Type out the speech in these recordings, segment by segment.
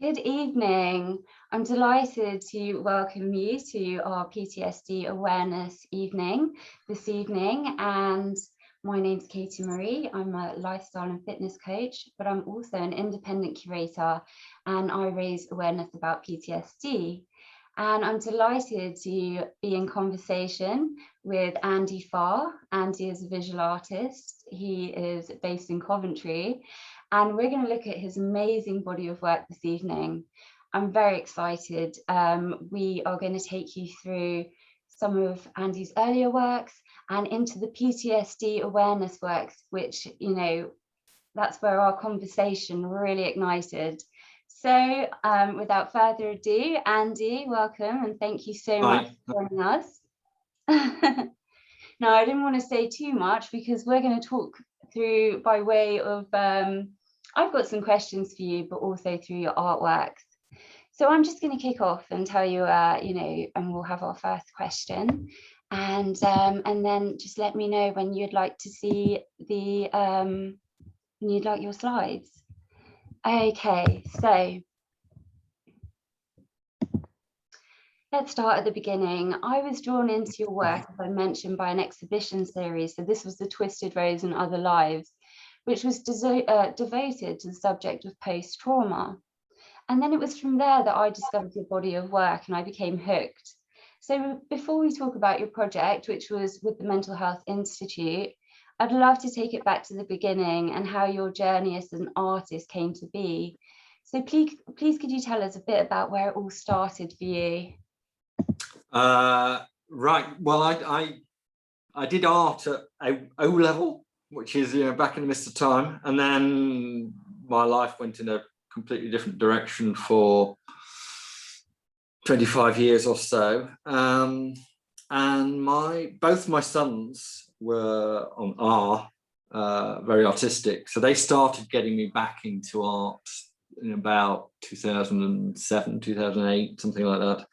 Good evening. I'm delighted to welcome you to our PTSD awareness evening this evening. And my name's Katie-Marie. I'm a lifestyle and fitness coach, but I'm also an independent curator, and I raise awareness about PTSD. And I'm delighted to be in conversation with Andy Farr. Andy is a visual artist. He is based in Coventry, and we're going to look at his amazing body of work this evening. I'm very excited. We are going to take you through some of Andy's earlier works and into the PTSD awareness works, which, you know, that's where our conversation really ignited. So without further ado, Andy, welcome, and thank you so much for joining us. Now, I didn't want to say too much because we're going to talk through by way of, I've got some questions for you, but also through your artworks. So I'm just going to kick off and tell you, and we'll have our first question. And then just let me know when you'd like to see the, when you'd like your slides. Okay, so let's start at the beginning. I was drawn into your work, as I mentioned, by an exhibition series. So this was the Twisted Rose and Other Lives, which was devoted to the subject of post-trauma. And then it was from there that I discovered your body of work and I became hooked. So before we talk about your project, which was with the Mental Health Institute, I'd love to take it back to the beginning and how your journey as an artist came to be. So please could you tell us a bit about where it all started for you? Right. Well, I did art at O level, which is, you know, back in the midst of time, and then my life went in a completely different direction for 25 years or so. And both my sons are very artistic, so they started getting me back into art in about 2007, 2008, something like that.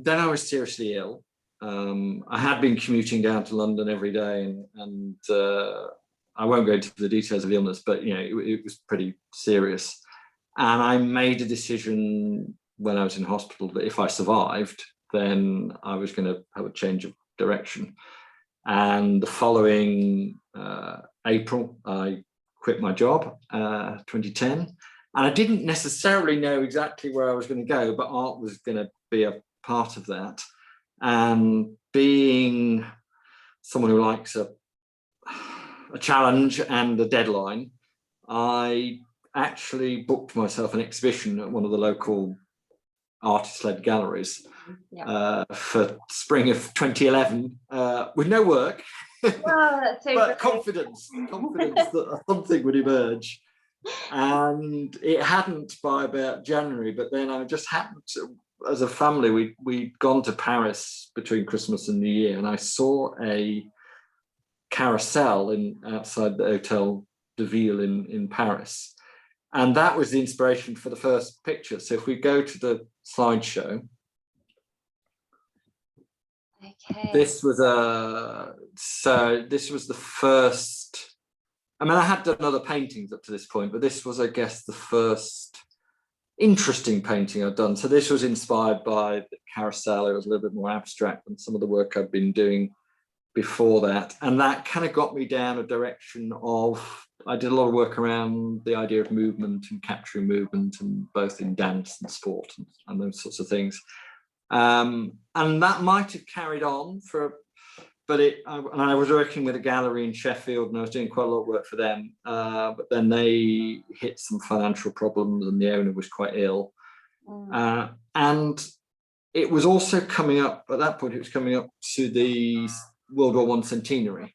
Then I was seriously ill. I had been commuting down to London every day, and I won't go into the details of the illness, but you know, it was pretty serious. And I made a decision when I was in hospital that if I survived, then I was going to have a change of direction. And the following April, I quit my job, 2010. And I didn't necessarily know exactly where I was going to go, but art was going to be a part of that. And being someone who likes a challenge and a deadline, I actually booked myself an exhibition at one of the local artist-led galleries for spring of 2011 with no work. Wow, that's so but great. confidence that something would emerge. And it hadn't by about January, but then I just happened to, as a family, we'd gone to Paris between Christmas and New Year, and I saw a carousel outside the Hotel de Ville in Paris. And that was the inspiration for the first picture. So if we go to the slideshow, okay. this was the first. I mean, I had done other paintings up to this point, but this was, I guess, the first interesting painting I'd done. So this was inspired by the carousel. It was a little bit more abstract than some of the work I'd been doing before that. And that kind of got me down a direction of, I did a lot of work around the idea of movement and capturing movement, and both in dance and sport and those sorts of things. And that might have carried on but I was working with a gallery in Sheffield, and I was doing quite a lot of work for them. But then they hit some financial problems, and the owner was quite ill. And it was also coming up, at that point, it was coming up to the World War I centenary.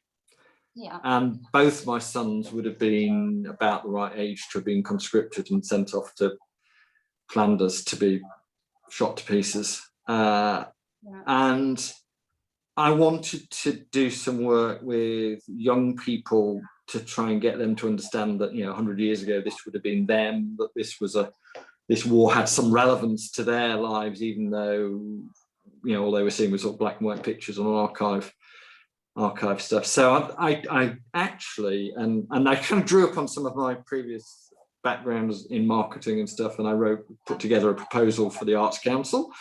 Yeah. And both my sons would have been about the right age to have been conscripted and sent off to Flanders to be shot to pieces. And I wanted to do some work with young people to try and get them to understand that, 100 years ago, this would have been them, that this war had some relevance to their lives, even though, all they were seeing was sort of black and white pictures on archive stuff. So I actually, and I kind of drew upon some of my previous background in marketing and stuff, and I put together a proposal for the Arts Council,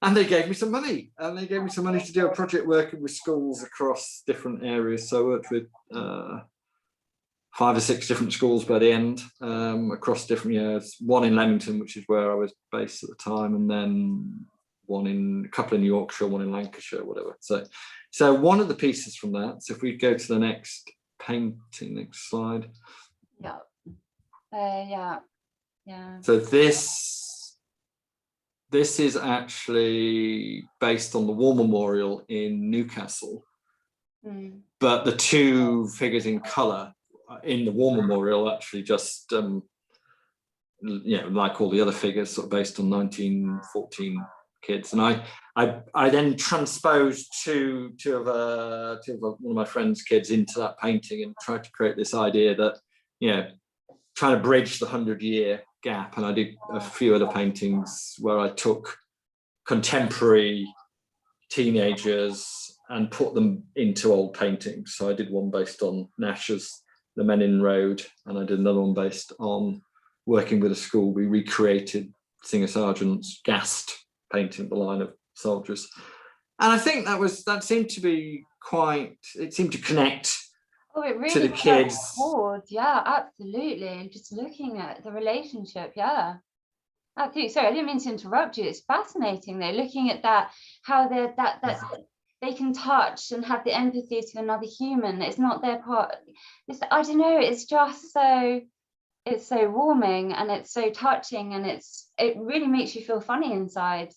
and they gave me some money. And they gave me some money to do a project working with schools across different areas. So I worked with 5 or 6 different schools by the end, across different years. One in Leamington, which is where I was based at the time, and then a couple in Yorkshire, one in Lancashire, whatever. So one of the pieces from that. So if we go to the next painting, next slide. Yeah. Yeah. So this is actually based on the War Memorial in Newcastle, but the 2 figures in colour in the War Memorial actually just, like all the other figures, sort of based on 1914 kids. And I then transposed two of one of my friend's kids into that painting and tried to create this idea that, trying to bridge the 100-year gap. And I did a few other paintings where I took contemporary teenagers and put them into old paintings. So I did one based on Nash's The Men in Road, and I did another one based on working with a school. We recreated Singer Sargent's Gassed painting, The Line of Soldiers. And I think that seemed to be it seemed to connect it really to the kids. Yeah, absolutely. Just looking at the relationship, yeah. Absolutely. Sorry, I didn't mean to interrupt you. It's fascinating though, looking at that, how they can touch and have the empathy to another human. It's not their part. I don't know, it's just it's so warming and it's so touching, and it really makes you feel funny inside.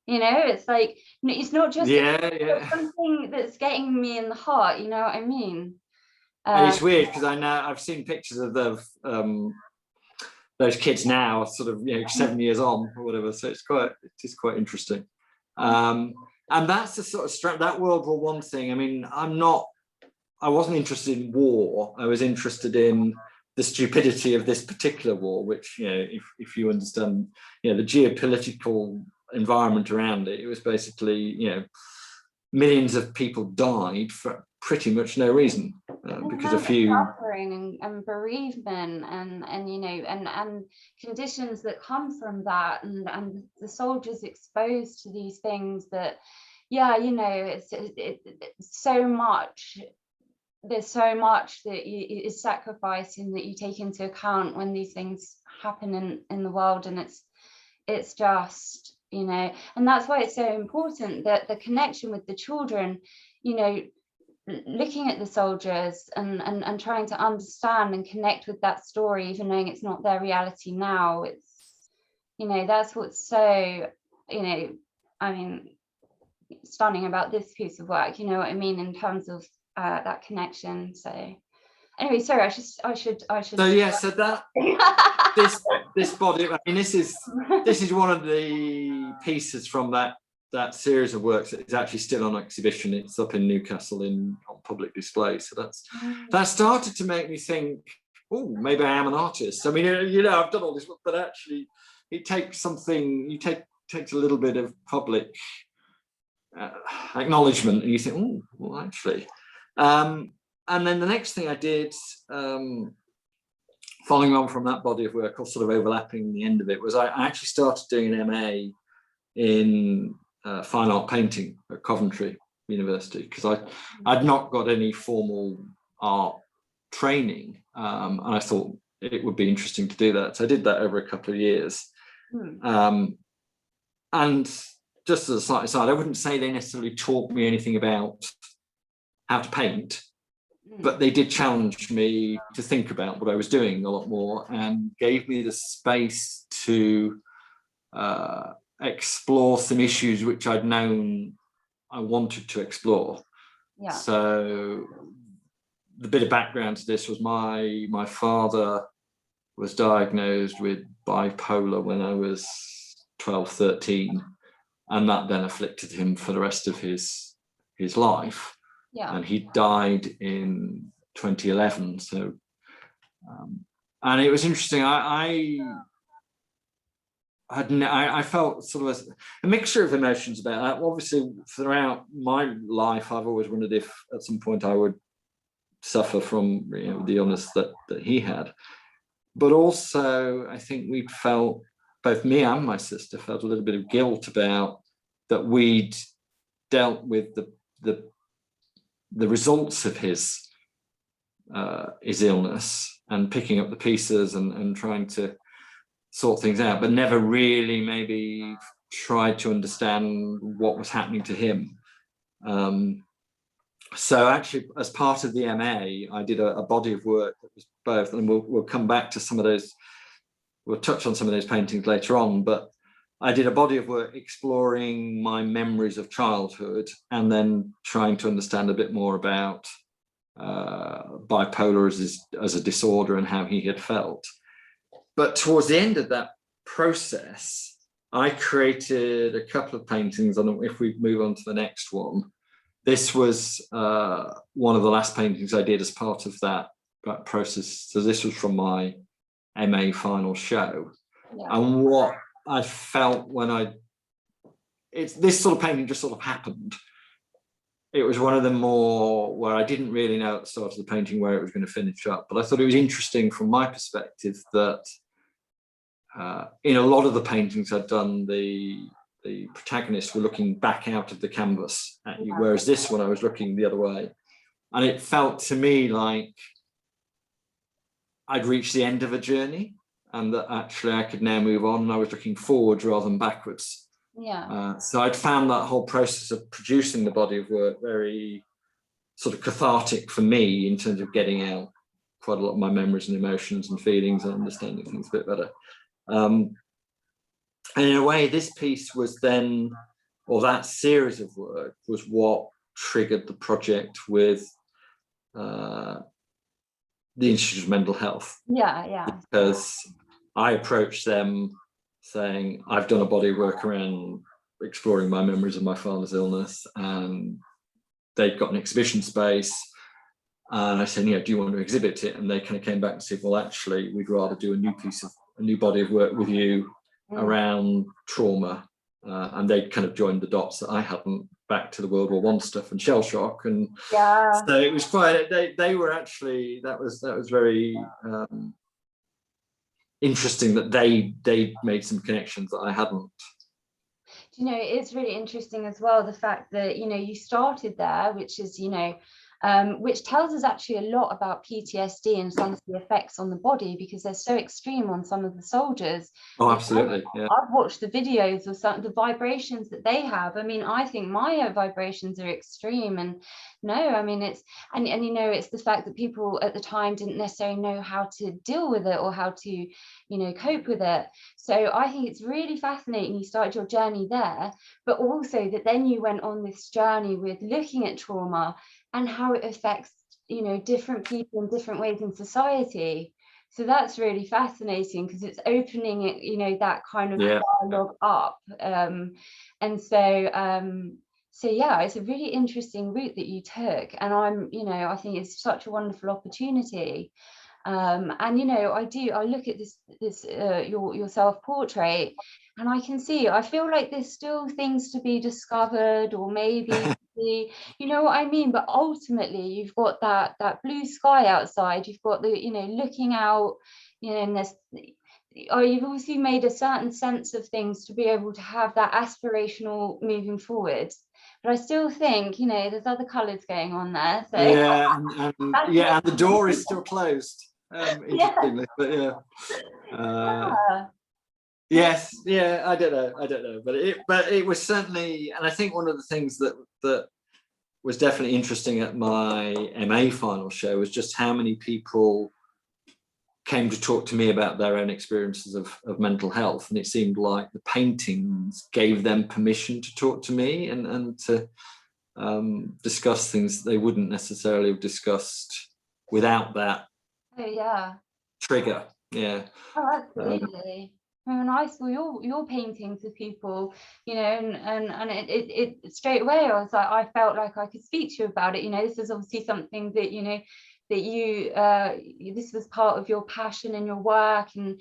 It's like, it's not just it's something that's getting me in the heart, you know what I mean? And it's weird because I've seen pictures of those kids now, sort of 7 years on or whatever. So it is quite interesting. And that's the sort of that World War I thing. I mean, I wasn't interested in war. I was interested in the stupidity of this particular war, which, if you understand, the geopolitical environment around it, it was basically, millions of people died for pretty much no reason, because a few suffering and bereavement and conditions that come from that, and the soldiers exposed to these things that, it's so much. There's so much that is sacrificing that you take into account when these things happen in the world, and it's just, and that's why it's so important that the connection with the children, looking at the soldiers and trying to understand and connect with that story, even knowing it's not their reality now. It's, that's what's so, stunning about this piece of work, you know what I mean, in terms of that connection. So anyway, sorry, I should so yeah, so that this body, I mean, this is one of the pieces from that series of works that is actually still on exhibition. It's up in Newcastle on public display. So that started to make me think, oh, maybe I am an artist. I mean, I've done all this work, but actually it takes takes a little bit of public acknowledgement, and you think, oh, well, actually. And then the next thing I did, following on from that body of work, or sort of overlapping the end of it, was I actually started doing an MA in fine art painting at Coventry University, because I'd not got any formal art training, and I thought it would be interesting to do that. So I did that over a couple of years. And just as a slight aside, I wouldn't say they necessarily taught me anything about how to paint, but they did challenge me to think about what I was doing a lot more, and gave me the space to explore some issues which I'd known I wanted to explore. Yeah. So the bit of background to this was my father was diagnosed with bipolar when I was 12, 13, and that then afflicted him for the rest of his life. Yeah. And he died in 2011. So, and it was interesting. I felt sort of a mixture of emotions about that. Obviously, throughout my life, I've always wondered if at some point I would suffer from the illness that he had. but also I think we'd felt, both me and my sister felt a little bit of guilt about that we'd dealt with the results of his illness and picking up the pieces and trying to sort things out, but never really maybe tried to understand what was happening to him. So actually, as part of the MA, I did a body of work that was both, and we'll come back to some of those, we'll touch on some of those paintings later on, but I did a body of work exploring my memories of childhood and then trying to understand a bit more about bipolar as a disorder and how he had felt. But towards the end of that process, I created a couple of paintings, and if we move on to the next one, this was one of the last paintings I did as part of that process. So this was from my MA final show. Yeah. And what I felt when this sort of painting just sort of happened. It was one of them more where I didn't really know at the start of the painting where it was going to finish up, but I thought it was interesting from my perspective that in a lot of the paintings I'd done, the protagonists were looking back out of the canvas at you, whereas this one I was looking the other way. And it felt to me like I'd reached the end of a journey and that actually I could now move on, and I was looking forward rather than backwards. Yeah. So I'd found that whole process of producing the body of work very sort of cathartic for me in terms of getting out quite a lot of my memories and emotions and feelings and understanding things a bit better. And in a way, this piece was then, or that series of work was what triggered the project with the Institute of Mental Health. Yeah. Because I approached them saying, I've done a body of work around exploring my memories of my father's illness, and they'd got an exhibition space. And I said, do you want to exhibit it? And they kind of came back and said, well, actually, we'd rather do a new body of work with you around trauma. And they'd kind of joined the dots that I hadn't, back to the World War I stuff and shell shock. And so it was quite, they were actually, that was very interesting that they made some connections that I hadn't. It's really interesting as well, the fact that, you started there, which is, which tells us actually a lot about PTSD and some of the effects on the body, because they're so extreme on some of the soldiers. Oh, absolutely. I've watched the videos of some of the vibrations that they have. I mean, I think my vibrations are extreme, and it's it's the fact that people at the time didn't necessarily know how to deal with it or how to cope with it. So I think it's really fascinating you started your journey there, but also that then you went on this journey with looking at trauma and how it affects different people in different ways in society. So that's really fascinating, because it's opening it, that kind of dialogue up. And so yeah, it's a really interesting route that you took, and I think it's such a wonderful opportunity. And I look at this your self-portrait, and I feel like there's still things to be discovered, or maybe what I mean, but ultimately you've got that blue sky outside, you've got the looking out, and there's you've obviously made a certain sense of things to be able to have that aspirational moving forward. But I still think there's other colors going on there, so and the door is still closed, interestingly. But yes, I don't know, but it was certainly, and I think one of the things that was definitely interesting at my MA final show was just how many people came to talk to me about their own experiences of mental health, and it seemed like the paintings gave them permission to talk to me and to discuss things they wouldn't necessarily have discussed without that trigger. Absolutely. When I saw your paintings with people, and it straight away I was like, I felt like I could speak to you about it. This is obviously something that that you this was part of your passion and your work, and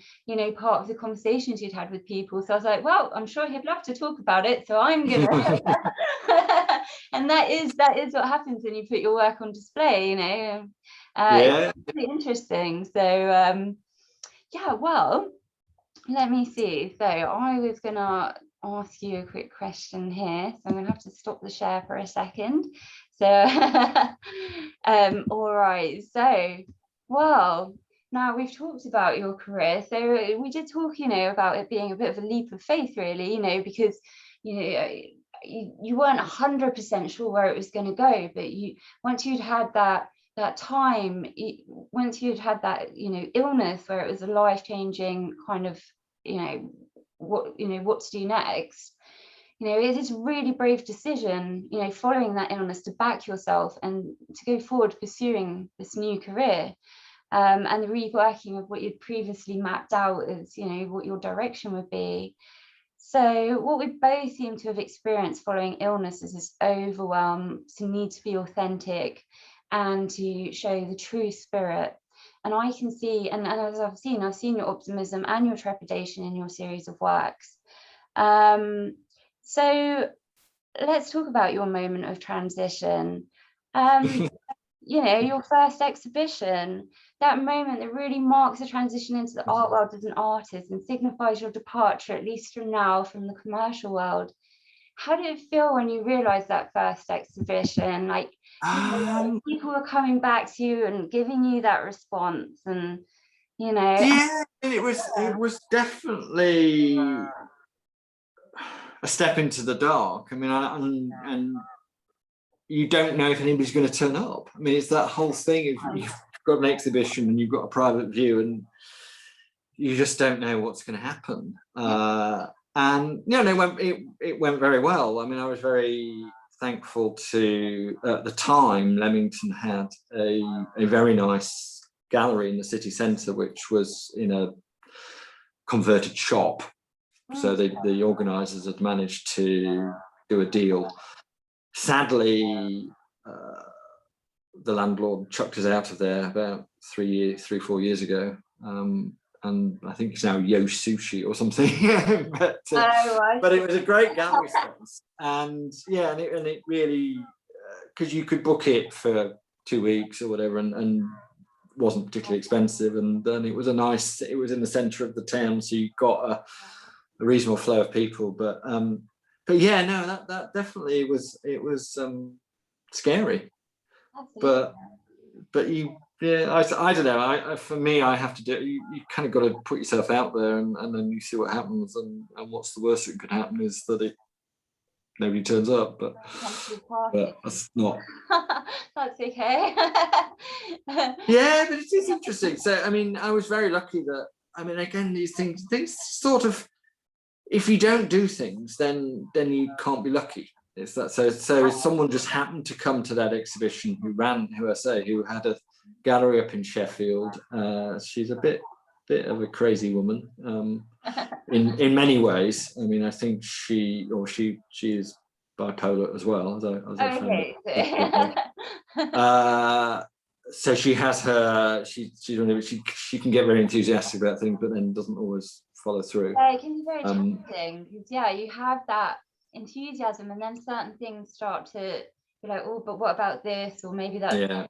part of the conversations you'd had with people. So I was like, well, I'm sure he'd love to talk about it, so I'm gonna and that is what happens when you put your work on display. It's really interesting. So Yeah, well, let me see. So I was gonna ask you a quick question here. So I'm gonna have to stop the share for a second. So all right. So, well, now we've talked about your career. So we did talk, about it being a bit of a leap of faith, really, because you weren't 100% sure where it was going to go, but once you'd had that time, once you'd had that illness where it was a life-changing kind of what to do next, it is a really brave decision, following that illness, to back yourself and to go forward pursuing this new career, and the reworking of what you'd previously mapped out as what your direction would be. So what we both seem to have experienced following illness is this overwhelm to need to be authentic and to show the true spirit. And I can see, and as I've seen your optimism and your trepidation in your series of works. So let's talk about your moment of transition. Your first exhibition, that moment that really marks a transition into the art world as an artist and signifies your departure, at least from now, from the commercial world. How did it feel when you realized that first exhibition? Like, people were coming back to you and giving you that response, and yeah, it was definitely a step into the dark. I mean, and you don't know if anybody's going to turn up. I mean, it's that whole thing. If you've got an exhibition and you've got a private view, and you just don't know what's going to happen. And it went very well. I mean, I was very thankful to, at the time, Leamington had a very nice gallery in the city centre, which was in a converted shop. So the organisers had managed to do a deal. Sadly, the landlord chucked us out of there about 3-4 years ago, and I think it's now Yo Sushi or something. but it was a great gallery space, and it really, because you could book it for 2 weeks or whatever, and wasn't particularly expensive, and then it was it was in the centre of the town, so you got a reasonable flow of people, but yeah, no, that definitely was scary. Absolutely. But I don't know. For me, I have to do. You kind of got to put yourself out there, and then you see what happens. And what's the worst that could happen is that nobody turns up. But that's not. That's okay. Yeah, but it is interesting. So I mean, I was very lucky that, I mean, again, these things sort of, if you don't do things, then you can't be lucky. It's that. So someone just happened to come to that exhibition who had a gallery up in Sheffield. She's a bit of a crazy woman, in many ways. I mean, I think she is bipolar as well, as I found. So she has her. She can get very enthusiastic about things, but then doesn't always follow through. Yeah, it can be very challenging, because you have that enthusiasm, and then certain things start to be like, oh, but what about this, or maybe that's and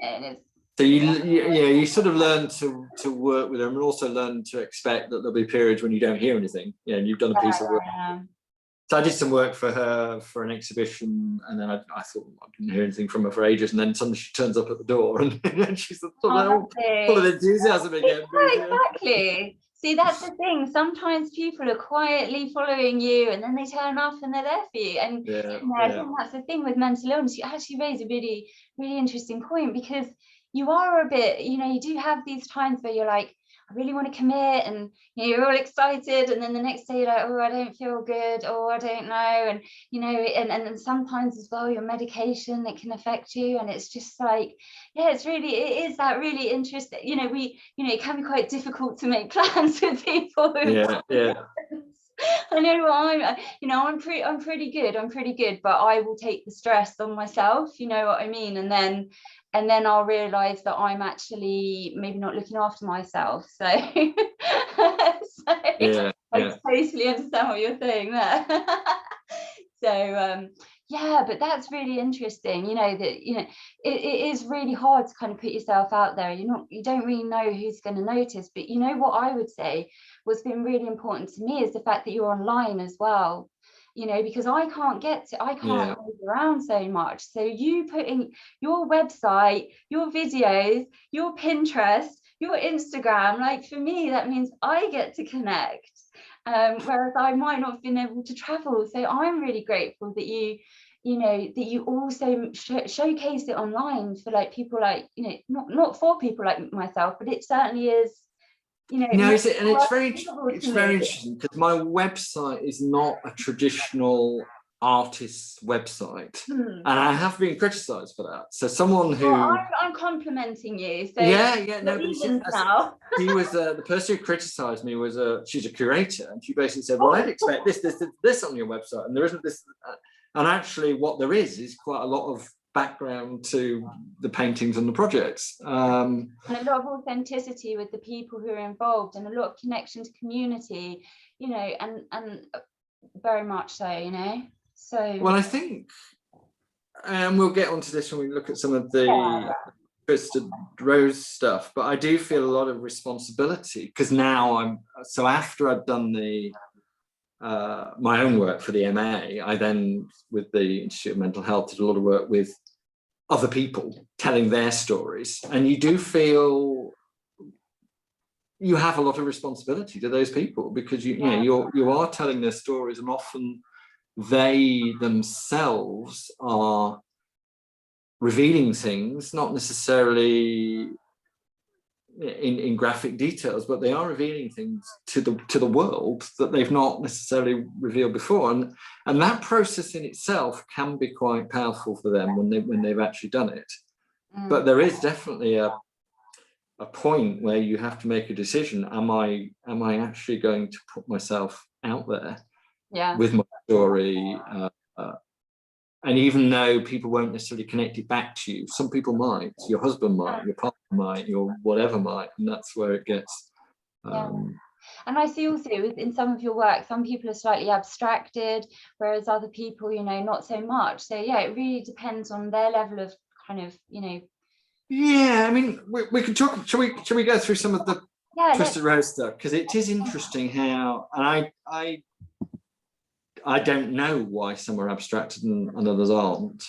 it's, so you sort of learn to work with them, and also learn to expect that there'll be periods when you don't hear anything. And you've done a piece of work. So I did some work for her for an exhibition, and then I thought I didn't hear anything from her for ages, and then suddenly she turns up at the door, and she's full of enthusiasm again. Exactly. See, that's the thing. Sometimes people are quietly following you, and then they turn up and they're there for you. And I think that's the thing with mental illness. You actually raise a really, really interesting point, because you are a bit, you do have these times where you're like, I really want to commit, and you're all excited, and then the next day you're like, oh, I don't feel good, oh, I don't know, and and sometimes as well, your medication, it can affect you, and it's just like, it is that really interesting, it can be quite difficult to make plans with people. I know I'm pretty good, but I will take the stress on myself, you know what I mean, and then I'll realize that I'm actually maybe not looking after myself. So, I totally understand what you're saying there. So Yeah, but that's really interesting, that, it is really hard to kind of put yourself out there. You don't really know who's going to notice. But what I would say what's been really important to me is the fact that you're online as well, because I can't move around so much. So you putting your website, your videos, your Pinterest, your Instagram, like, for me, that means I get to connect. Whereas I might not have been able to travel. So I'm really grateful that you also showcase it online for, like, people like, not for people like myself, but it certainly is, it's very interesting, because my website is not a traditional artist's website, and I have been criticized for that. So someone who I'm complimenting you. So no, now. She was the person who criticized me was she's a curator, and she basically said, well, I'd expect this on your website, and there isn't this. And actually what there is quite a lot of background to the paintings and the projects. And a lot of authenticity with the people who are involved, and a lot of connection to community, and very much so, So well, I think, and we'll get onto this when we look at some of the Twisted Rose stuff, but I do feel a lot of responsibility, because now after I've done the my own work for the MA, I then, with the Institute of Mental Health, did a lot of work with other people telling their stories, and you do feel you have a lot of responsibility to those people, because you are telling their stories, and often they themselves are revealing things, not necessarily in graphic details, but they are revealing things to the world that they've not necessarily revealed before, and that process in itself can be quite powerful for them when they've actually done it. But there is definitely a point where you have to make a decision. Am I actually going to put myself out there with my story? And even though people won't necessarily connect it back to you, some people might, your husband might, your partner might, your whatever might, and that's where it gets. And I see also in some of your work, some people are slightly abstracted, whereas other people, not so much. So it really depends on their level of kind of, Yeah, I mean, we can talk. Shall we go through some of the Twisted Rose stuff? Because it is interesting how, and I don't know why some are abstracted and others aren't.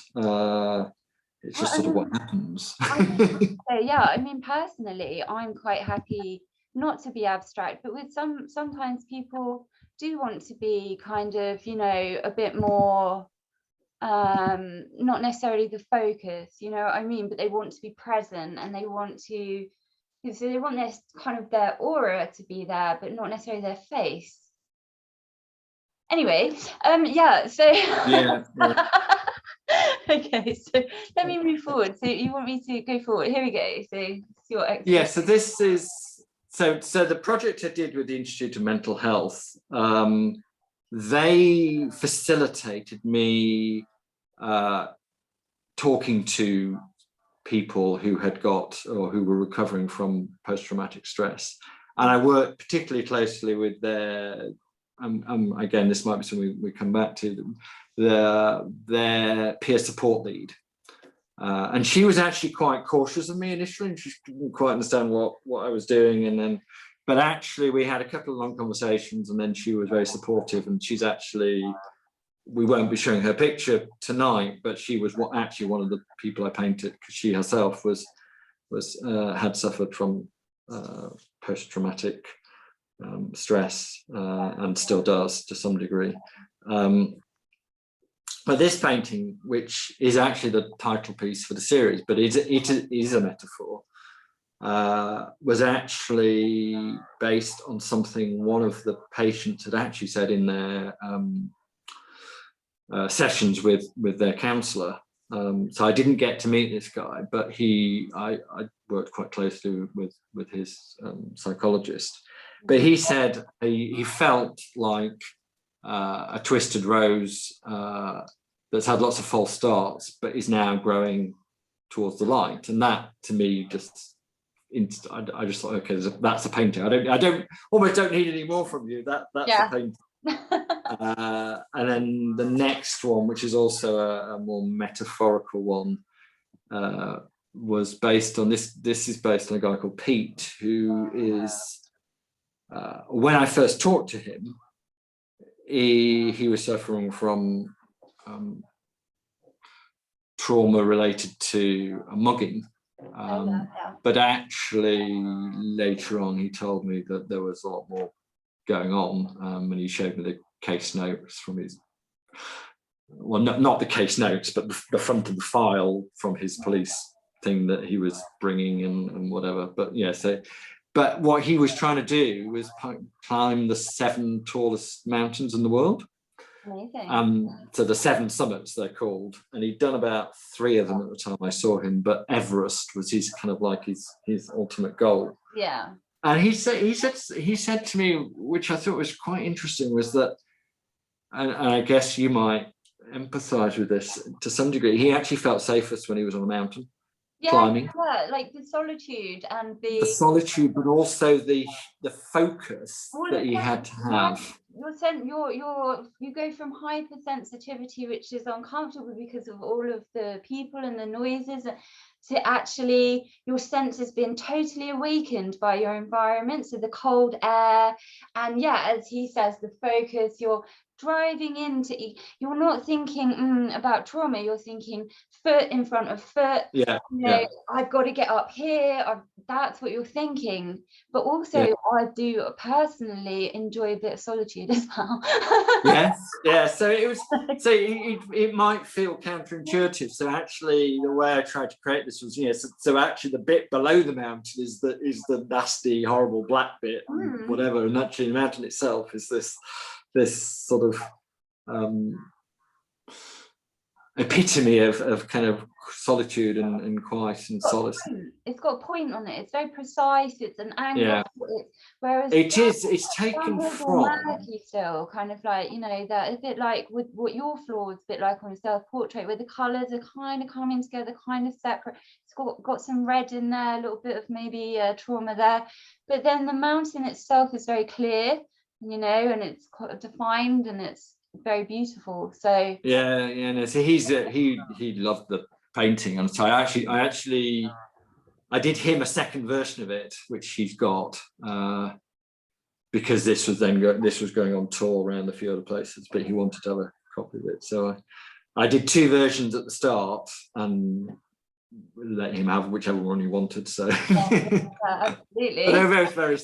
It's just sort of what happens. I mean, personally, I'm quite happy not to be abstract, but with sometimes people do want to be kind of, a bit more, not necessarily the focus, what I mean, but they want to be present, and they want to, so they want this kind of their aura to be there, but not necessarily their face. Anyway, so okay, so let me move forward. So you want me to go forward? Here we go. So it's your exercise. So this is so the project I did with the Institute of Mental Health, they facilitated me talking to people who had got or who were recovering from post-traumatic stress, and I worked particularly closely with their again, this might be something we come back to, their peer support lead, and she was actually quite cautious of me initially, and she didn't quite understand what I was doing, but actually we had a couple of long conversations, and then she was very supportive, and she's actually, we won't be showing her picture tonight, but she was actually one of the people I painted, because she herself had suffered from post-traumatic stress, and still does to some degree. But this painting, which is actually the title piece for the series, but it is a metaphor, was actually based on something one of the patients had actually said in their sessions with their counsellor. So I didn't get to meet this guy, but I worked quite closely with his psychologist. But he said he felt like a twisted rose that's had lots of false starts, but is now growing towards the light. And that, to me, I just thought, okay, that's a painting. I almost don't need any more from you. That's a painting. And then the next one, which is also a more metaphorical one, was based on this. This is based on a guy called Pete, who is, when I first talked to him, he was suffering from trauma related to a mugging. But actually later on he told me that there was a lot more going on, and he showed me the case notes from his, well, not the case notes, but the front of the file from his police thing that he was bringing in and whatever. But yeah, so, but what he was trying to do was climb the 7 tallest mountains in the world. Amazing. So the 7 summits, they're called, and he'd done about 3 of them at the time I saw him, but Everest was his kind of like his ultimate goal. Yeah. And he said to me, which I thought was quite interesting, was that, and I guess you might empathize with this to some degree, he actually felt safest when he was on a mountain, climbing. Yeah, like the solitude and the solitude, but also the focus that he had to have. You go from hypersensitivity, which is uncomfortable because of all of the people and the noises, to actually your senses being totally awakened by your environment, so the cold air, and yeah, as he says, the focus. You're driving into, you're not thinking about trauma, you're thinking foot in front of foot. I've got to get up here. That's what you're thinking. But also I do personally enjoy a bit of solitude as well. So it was, so it might feel counterintuitive. So actually the way I tried to create this was, so actually the bit below the mountain is the nasty, horrible black bit, whatever, and actually the mountain itself is this sort of epitome of kind of solitude and quiet and solace. It's got a point on it. It's very precise. It's an angle. Whereas it's taken from still kind of like, that a bit like with what your flaw is a bit like on a self-portrait, where the colors are kind of coming together, kind of separate. It's got some red in there, a little bit of maybe trauma there, but then the mountain itself is very clear, and it's quite defined, and it's very beautiful. So so he loved the painting, and so I did him a second version of it, which he's got, because this was going on tour around a few other places, but he wanted to have a copy of it. So I did 2 versions at the start and let him have whichever one he wanted. So absolutely. But they're very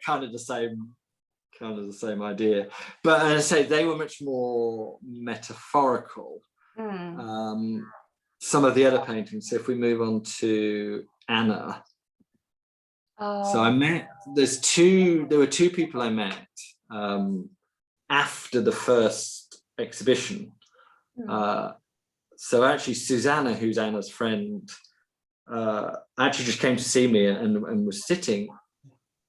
kind of the same idea. But as I say, they were much more metaphorical. Some of the other paintings, so if we move on to Anna. So there were 2 people I met after the first exhibition. So actually Susanna, who's Anna's friend, actually just came to see me and was sitting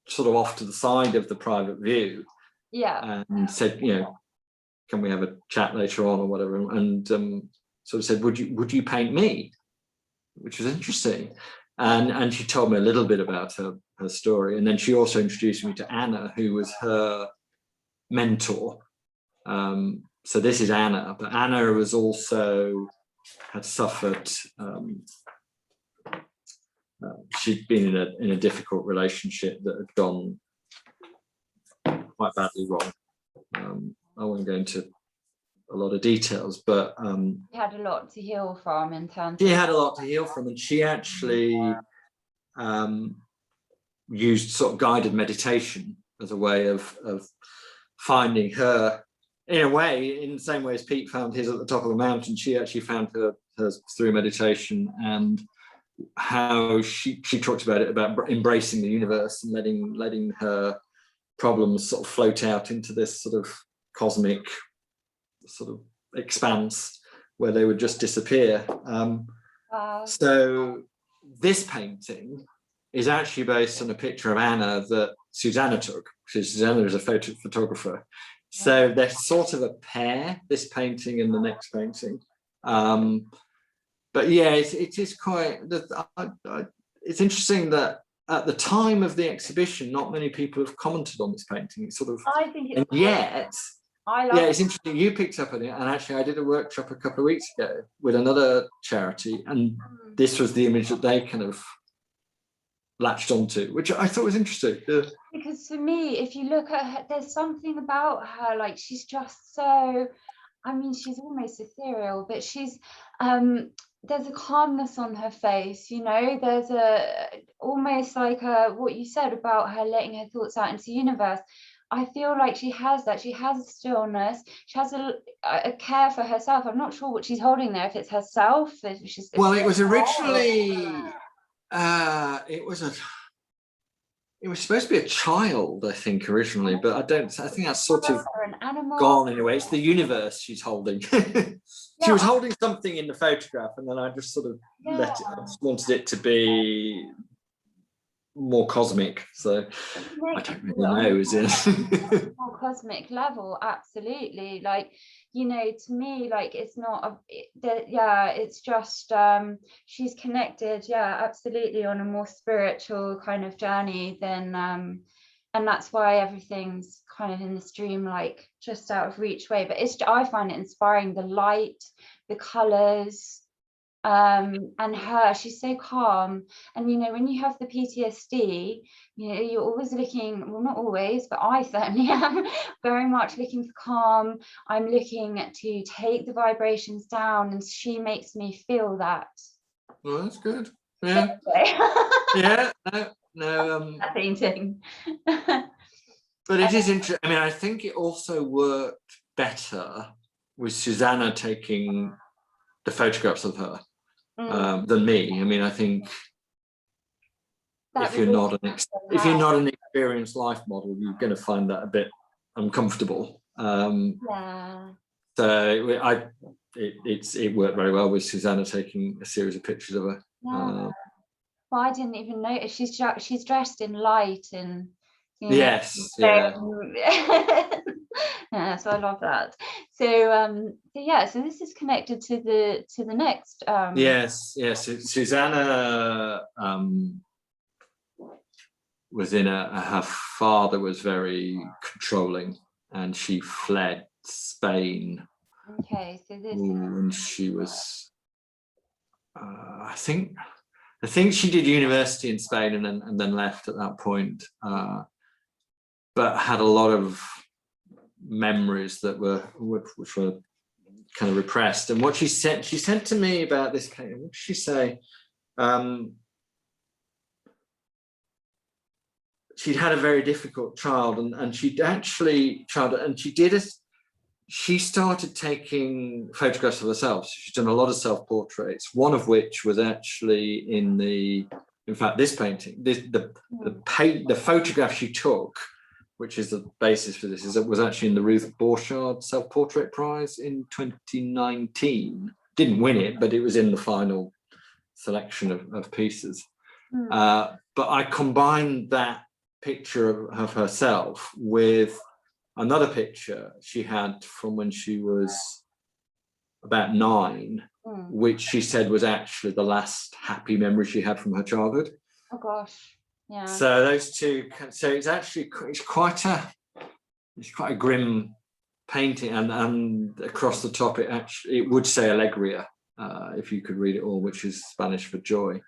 sort of off to the side of the private view, and said, can we have a chat later on or whatever, and sort of said, would you paint me, which was interesting, and she told me a little bit about her story, and then she also introduced me to Anna, who was her mentor. So this is Anna, but Anna had suffered, she'd been in a difficult relationship that had gone quite badly wrong. I won't go into a lot of details, but she had a lot to heal from in terms. She had a lot to heal from, and she actually used sort of guided meditation as a way of finding her, in a way, in the same way as Pete found his at the top of the mountain. She actually found hers through meditation, and how she talked about embracing the universe and letting her problems sort of float out into this sort of cosmic sort of expanse where they would just disappear. So this painting is actually based on a picture of Anna that Susanna took, because Susanna is a photographer. So they're sort of a pair, this painting and the next painting. But yeah, it is quite, it's interesting that at the time of the exhibition, not many people have commented on this painting. It's sort of, I think it's, and yet I love Yeah, it. it's interesting. You picked up on it, and actually, I did a workshop a couple of weeks ago with another charity, and this was the image that they kind of latched onto, which I thought was interesting. Yeah. Because for me, if you look at her, there's something about her, like she's just so, I mean, she's almost ethereal, but she's there's a calmness on her face, you know, there's a almost like what you said about her letting her thoughts out into the universe. I feel like she has that. She has a stillness. She has a care for herself. I'm not sure what she's holding there. If it's herself, if she's. Well, it was originally it was supposed to be a child, I think, originally, but I think that's sort of an animal. gone anyway. It's the universe she's holding. She was holding something in the photograph, and then I just sort of I just wanted it to be more cosmic. So I don't really know, is it? More cosmic level, absolutely. Like, you know, to me, like it's not it's just she's connected, absolutely, on a more spiritual kind of journey than and that's why everything's kind of in the stream, like just out of reach way. But I find it inspiring, the light, the colors, and she's so calm. And you know, when you have the PTSD, you know, you're always looking, well, not always, but I certainly am very much looking for calm. I'm looking to take the vibrations down, and she makes me feel that. Well, that's good. Yeah. Yeah. No. That painting. But it is interesting. I mean, I think it also worked better with Susanna taking the photographs of her than me. I mean, I think if you're not an experienced life model, you're going to find that a bit uncomfortable. Yeah. So it worked very well with Susanna taking a series of pictures of her. Yeah. Well, I didn't even notice. She's dressed in light, and you know, yes, so, yeah. yeah, so I love that. So so this is connected to the next. Yes. Susanna was in her father was very controlling, and she fled Spain. Okay, so this. And she was, I think she did university in Spain and then left at that point, but had a lot of memories that which were kind of repressed. And what she said to me about this, what did she say? She'd had a very difficult child, and she started taking photographs of herself. So she's done a lot of self-portraits, one of which was actually in fact, this painting, the photograph she took, which is the basis for this, was actually in the Ruth Borchardt Self-Portrait Prize in 2019. Didn't win it, but it was in the final selection of pieces. But I combined that picture of herself with another picture she had from when she was about 9, which she said was actually the last happy memory she had from her childhood. Oh gosh, yeah. So those two. So it's quite a grim painting, and across the top it would say Alegria if you could read it all, which is Spanish for joy.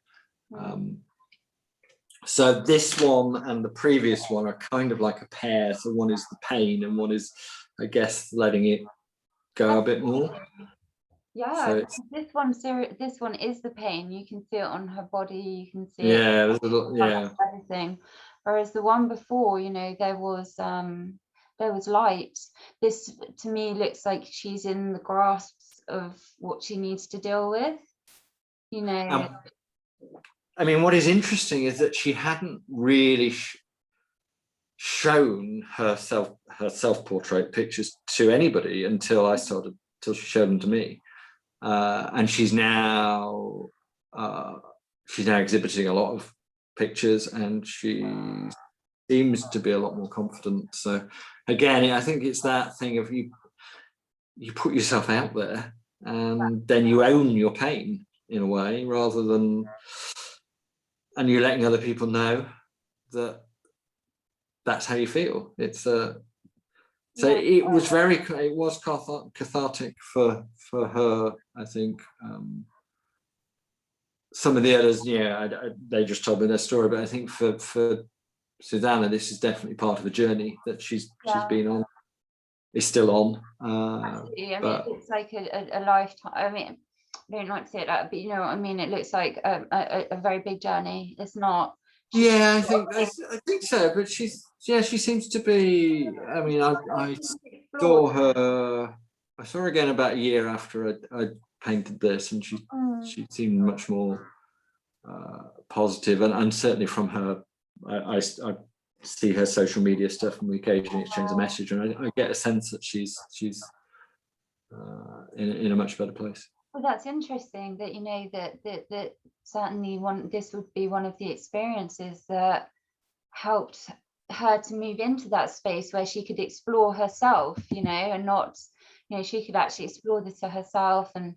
So this one and the previous one are kind of like a pair. So one is the pain, and one is, I guess, letting it go a bit more. Yeah, so this one is the pain. You can see it on her body. You can see it. Everything. Whereas the one before, you know, there was light. This to me looks like she's in the grasps of what she needs to deal with. You know. I mean, what is interesting is that she hadn't really shown her self-portrait pictures to anybody until she showed them to me, and she's now exhibiting a lot of pictures, and she seems to be a lot more confident. So again, I think it's that thing of you put yourself out there, and then you own your pain in a way, rather than. And you're letting other people know that that's how you feel. It's So it was cathartic for her, I think. Some of the others, they just told me their story, but I think for Susanna, this is definitely part of a journey that she's been on, is still on. Absolutely. I mean, it looks like a lifetime. I mean, I don't like to say it that, but you know what I mean. It looks like a very big journey. It's not. Yeah, I think so. But she seems to be. I mean, I saw her. I saw her again about a year after I painted this, and she seemed much more positive, and certainly from her, I see her social media stuff, and we occasionally exchange a message, and I get a sense that she's in a much better place. Well, that's interesting that that certainly this would be one of the experiences that helped her to move into that space where she could explore herself, and not, she could actually explore this for herself and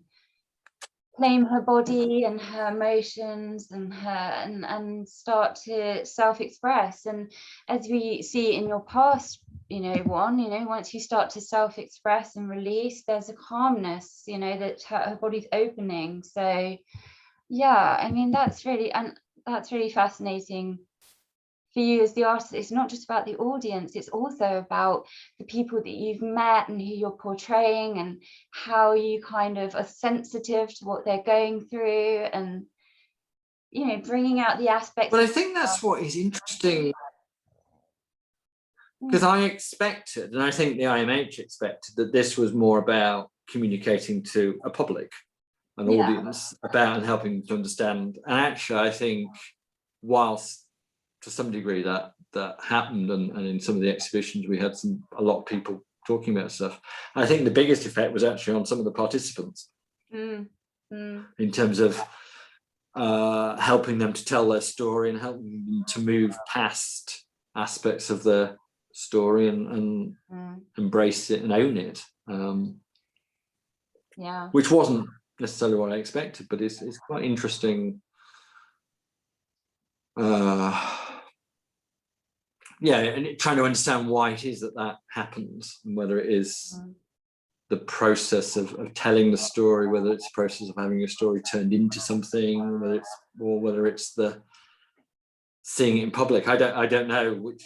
claim her body and her emotions and start to self-express. And as we see in your past, once you start to self-express and release, there's a calmness, that her body's opening. So yeah, I mean, that's really fascinating for you as the artist. It's not just about the audience, it's also about the people that you've met and who you're portraying, and how you kind of are sensitive to what they're going through, and bringing out the aspects. But I think that's what is interesting, because I expected, and I think the IMH expected, that this was more about communicating to a public, an audience, about and helping them to understand. And actually, I think whilst to some degree that happened, and in some of the exhibitions we had a lot of people talking about stuff, I think the biggest effect was actually on some of the participants, in terms of helping them to tell their story and helping them to move past aspects of their story and embrace it and own it, which wasn't necessarily what I expected, but it's quite interesting. And trying to understand why it is that happens, and whether it is the process of telling the story, whether it's the process of having a story turned into something, whether it's the seeing it in public. I don't know which.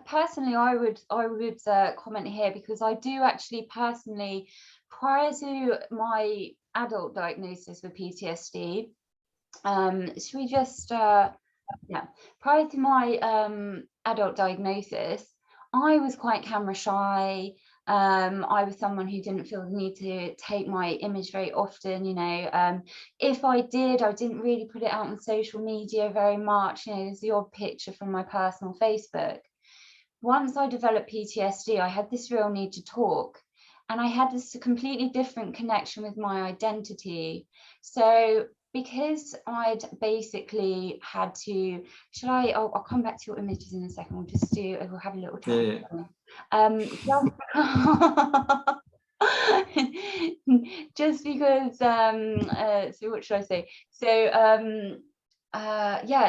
Personally, I would comment here, because I do actually personally, prior to my adult diagnosis with PTSD, should we just prior to my adult diagnosis, I was quite camera shy. I was someone who didn't feel the need to take my image very often. If I did, I didn't really put it out on social media very much. There's the odd picture from my personal Facebook. Once I developed PTSD, I had this real need to talk, and I had this completely different connection with my identity. So because I'd basically had to, I'll come back to your images in a second. We'll have a little chat. Just because, so what should I say? So,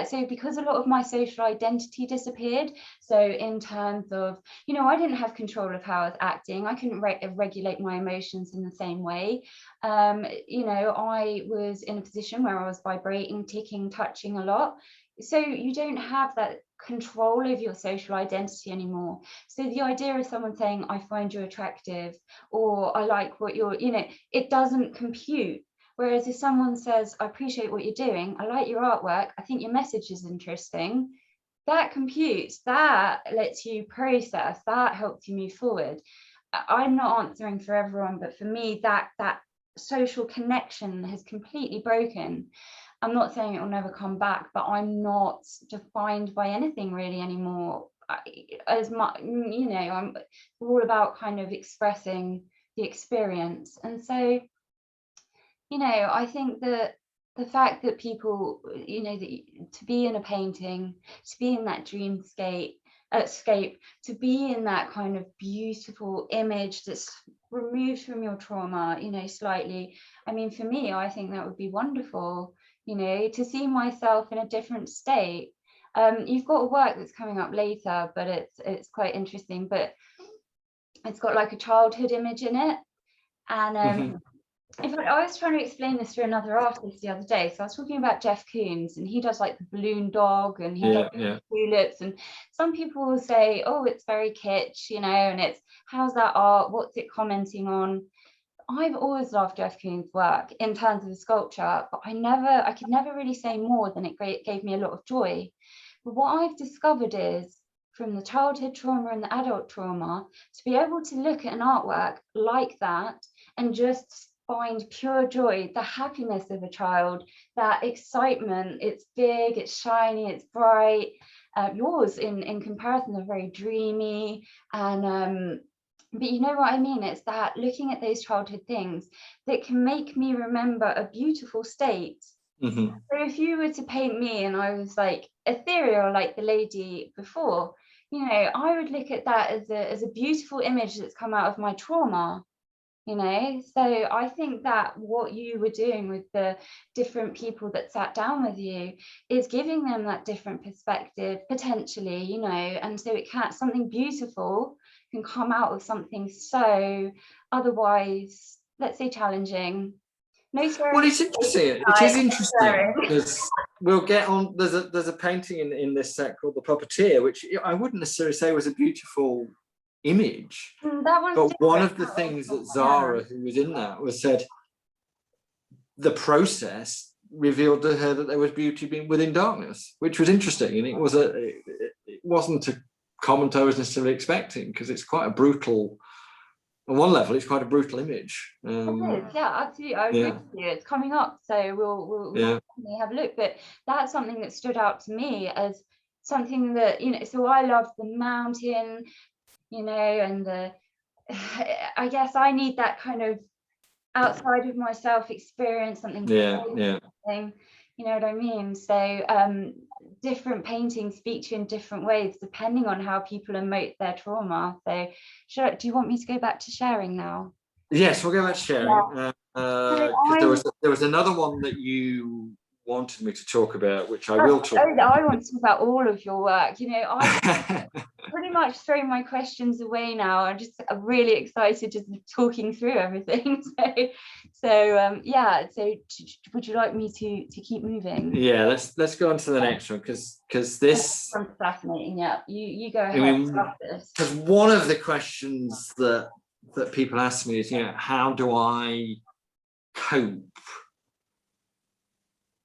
so because a lot of my social identity disappeared, so in terms of, I didn't have control of how I was acting. I couldn't regulate my emotions in the same way. I was in a position where I was vibrating, ticking, touching a lot. So you don't have that control of your social identity anymore. So the idea of someone saying, I find you attractive, or I like what you're, it doesn't compute. Whereas if someone says, I appreciate what you're doing, I like your artwork, I think your message is interesting, that computes, that lets you process, that helps you move forward. I'm not answering for everyone, but for me, that social connection has completely broken. I'm not saying it will never come back, but I'm not defined by anything really anymore. As much, I'm all about kind of expressing the experience. And so, I think that the fact that people, to be in a painting, to be in that dreamscape, escape, to be in that kind of beautiful image that's removed from your trauma, slightly. I mean, for me, I think that would be wonderful, to see myself in a different state. You've got a work that's coming up later, but it's quite interesting. But it's got like a childhood image in it. And in fact, I was trying to explain this to another artist the other day. So I was talking about Jeff Koons, and he does like the balloon dog, and he does tulips. And some people will say, "Oh, it's very kitsch," you know, and it's, how's that art? What's it commenting on? I've always loved Jeff Koons' work in terms of the sculpture, but I could never really say more than it gave me a lot of joy. But what I've discovered is, from the childhood trauma and the adult trauma, to be able to look at an artwork like that and just find pure joy, the happiness of a child, that excitement, it's big, it's shiny, it's bright. Yours in comparison are very dreamy, and but you know what I mean? It's that looking at those childhood things that can make me remember a beautiful state. So if you were to paint me and I was like ethereal, like the lady before, you know, I would look at that as a beautiful image that's come out of my trauma, you know. So I think that what you were doing with the different people that sat down with you is giving them that different perspective, potentially, you know, and so it can, something beautiful can come out of something so otherwise, let's say, challenging. No swearing. Well, it's interesting. It is interesting because we'll get on. There's a painting in this set called The Puppeteer, which I wouldn't necessarily say was a beautiful image. But one of the things that Zara, who was in that, was said the process revealed to her that there was beauty being within darkness, which was interesting, and it wasn't a comment I was necessarily expecting, because it's quite a brutal. On one level, it's quite a brutal image. It is, yeah, absolutely. I agree with you. It's coming up, so we'll definitely have a look. But that's something that stood out to me as something that, you know, so I love the mountain, you know, and I guess I need that kind of outside of myself experience, something you know what I mean? So different paintings speak to you in different ways depending on how people emote their trauma. So do you want me to go back to sharing now? Yes, we'll go back to sharing. Because there was another one that you wanted me to talk about, which I will talk about. I want to talk about all of your work. You know, I pretty much throw my questions away now. I'm really excited just talking through everything. So yeah. So would you like me to keep moving? Yeah, let's go on to the next one, because this sounds fascinating. Yeah, you go ahead. Because one of the questions that people ask me is, you know, how do I cope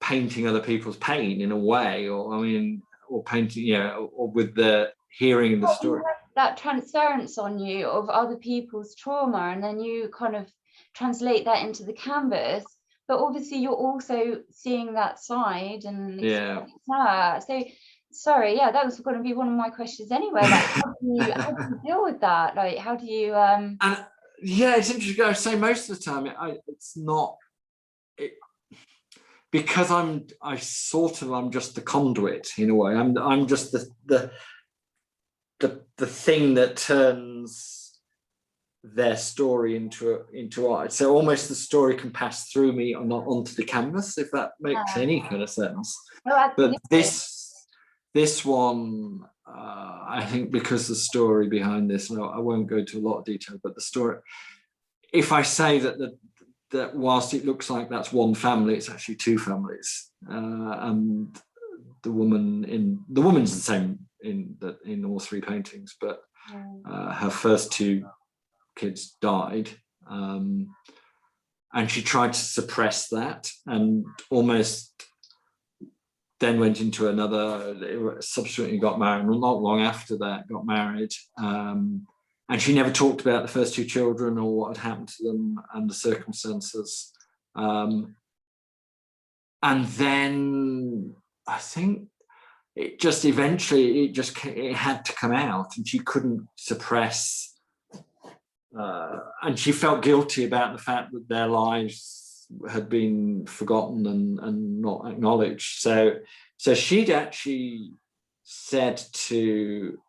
painting other people's pain in a way, or painting, you know, or with the hearing of the story. That transference on you of other people's trauma, and then you kind of translate that into the canvas, but obviously you're also seeing that side and so sorry, yeah, that was going to be one of my questions anyway. Like, how do you deal with that? Like, how do you and yeah, it's interesting. I say most of the time it's not because I'm just the conduit in a way. I'm just the thing that turns their story into art. So almost the story can pass through me or not onto the canvas, if that makes any kind of sense. But this one, I think, because the story behind this, and I won't go into a lot of detail, but the story, if I say that whilst it looks like that's one family, it's actually two families, and the woman's the same in all three paintings, but her first two kids died, and she tried to suppress that, and almost then went into another, subsequently got married, not long after that got married, and she never talked about the first two children or what had happened to them and the circumstances. And then I think it just eventually, it had to come out, and she couldn't suppress, and she felt guilty about the fact that their lives had been forgotten and not acknowledged. So she'd actually said to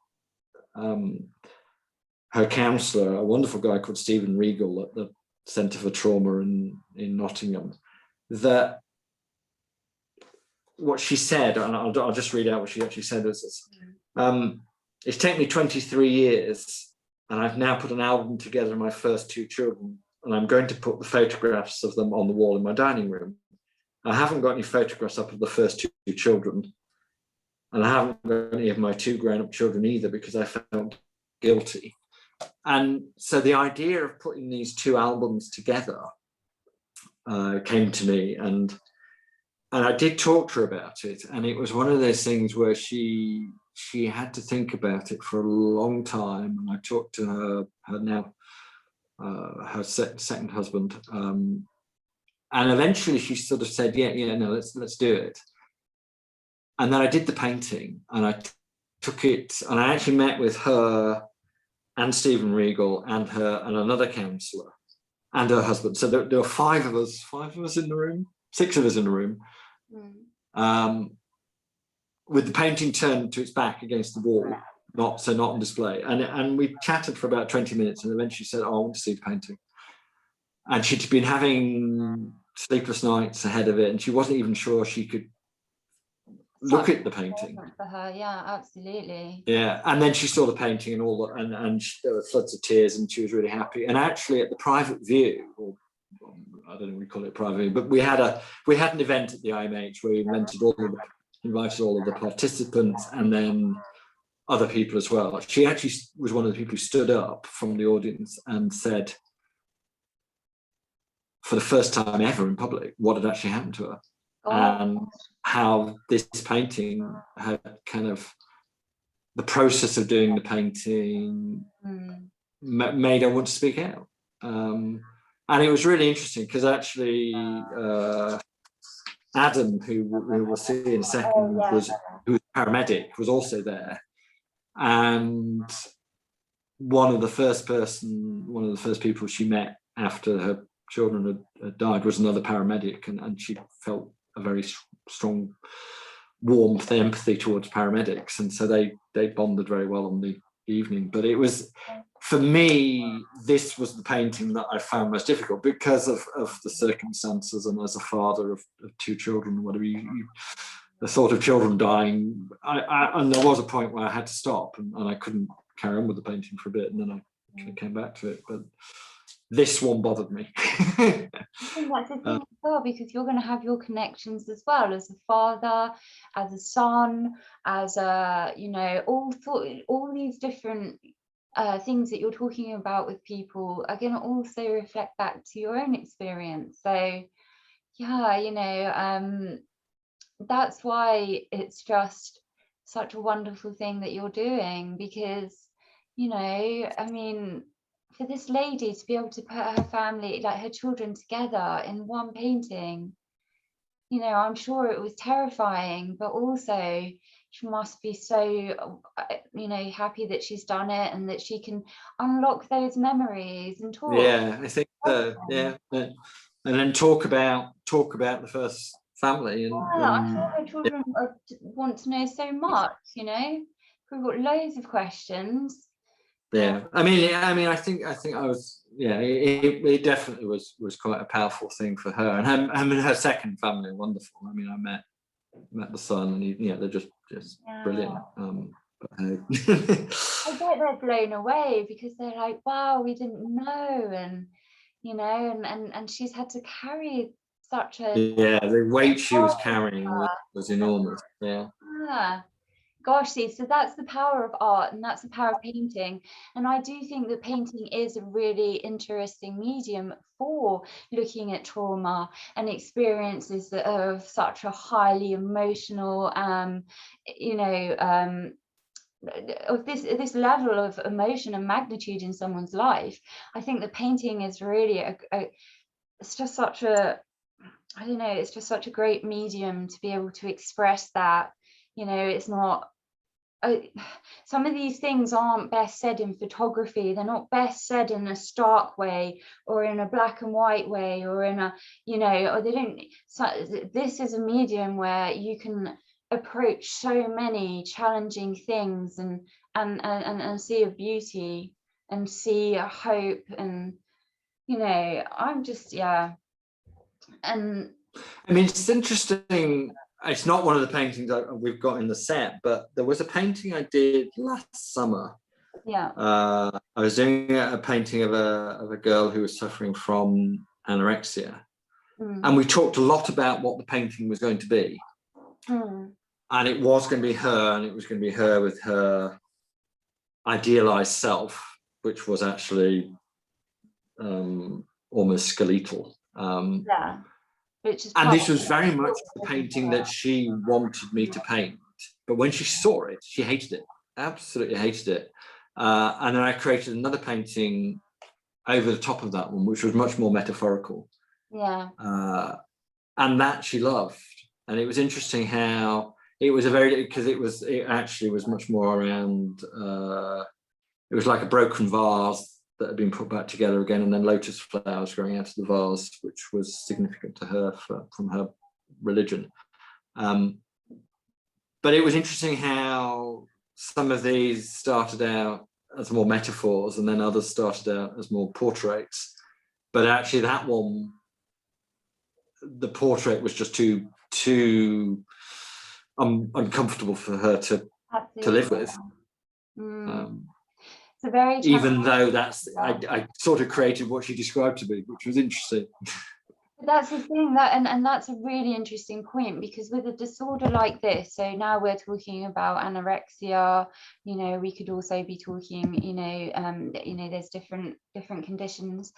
her counsellor, a wonderful guy called Stephen Regal at the Centre for Trauma in Nottingham, that what she said, and I'll just read out what she actually said, was this: it's taken me 23 years and I've now put an album together of my first two children, and I'm going to put the photographs of them on the wall in my dining room. I haven't got any photographs up of the first two children, and I haven't got any of my two grown-up children either, because I felt guilty. And so the idea of putting these two albums together came to me, and I did talk to her about it, and it was one of those things where she had to think about it for a long time. And I talked to her second husband, and eventually she sort of said, yeah, no, let's do it. And then I did the painting, and I took it, and I actually met with her and Stephen Regal and another counsellor and her husband. So there were five of us in the room, six of us in the room, with the painting turned to its back against the wall, not on display. And we chatted for about 20 minutes, and eventually said, oh, I want to see the painting. And she'd been having sleepless nights ahead of it, and she wasn't even sure she could look at the painting. For her, yeah, absolutely. Yeah, and then she saw the painting and all that, and there were floods of tears, and she was really happy. And actually, at the private view, or I don't know what we call it, private view, but we had an event at the IMH where we invited all of the participants, and then other people as well. She actually was one of the people who stood up from the audience and said, for the first time ever in public, what had actually happened to her. And how this painting had kind of, the process of doing the painting made her want to speak out. And it was really interesting, because actually Adam, who we'll see in a second, who was a paramedic, was also there. And one of the first people she met after her children had died was another paramedic, and she felt a very strong warmth, empathy towards paramedics, and so they bonded very well on the evening. But it was, for me, this was the painting that I found most difficult because of the circumstances, and as a father of two children, whatever the thought of children dying, and there was a point where I had to stop, and I couldn't carry on with the painting for a bit, and then I kind of came back to it. But this one bothered me. I think that's the thing as well, because you're going to have your connections as well, as a father, as a son, as a, all these different things that you're talking about with people are going to also reflect back to your own experience. So yeah, that's why it's just such a wonderful thing that you're doing, because I mean, for this lady to be able to put her family, like her children, together in one painting, I'm sure it was terrifying, but also she must be so happy that she's done it, and that she can unlock those memories and talk. Yeah, I think yeah, and then talk about the first family. And I'm sure her children want to know so much. We've got loads of questions. Yeah, I mean, I think I was, it definitely was quite a powerful thing for her, and her second family are wonderful. I mean, I met the son, and they're just brilliant. I bet they're blown away, because they're like, wow, we didn't know, and and she's had to carry such a the weight she was carrying was enormous. Gosh, see, so that's the power of art, and that's the power of painting. And I do think that painting is a really interesting medium for looking at trauma and experiences that are of such a highly emotional, of this level of emotion and magnitude in someone's life. I think that painting is really it's just such a, I don't know, it's just such a great medium to be able to express that. It's not, some of these things aren't best said in photography. They're not best said in a stark way, or in a black and white way, or in a, or they don't. So this is a medium where you can approach so many challenging things and see a beauty and see a hope, and I'm just, and I mean, it's interesting. It's not one of the paintings we've got in the set, but there was a painting I did last summer Yeah. I was doing a painting of a girl who was suffering from anorexia. And we talked a lot about what the painting was going to be. And it was going to be her, and it was going to be her with her idealized self, which was actually almost skeletal. Yeah. And this was very much the painting that she wanted me to paint. But when she saw it, she hated it, absolutely hated it. And then I created another painting over the top of that one, which was much more metaphorical. Yeah. And that she loved. And it was interesting how it was because it actually was much more around, it was like a broken vase that had been put back together again, and then lotus flowers growing out of the vase, which was significant to her from her religion. But it was interesting how some of these started out as more metaphors, and then others started out as more portraits. But actually that one, the portrait was just too uncomfortable for her to live with. It's a very even though I sort of created what she described to me, which was interesting. That's the thing, and that's a really interesting point, because with a disorder like this, so now we're talking about anorexia, we could also be talking, there's different conditions.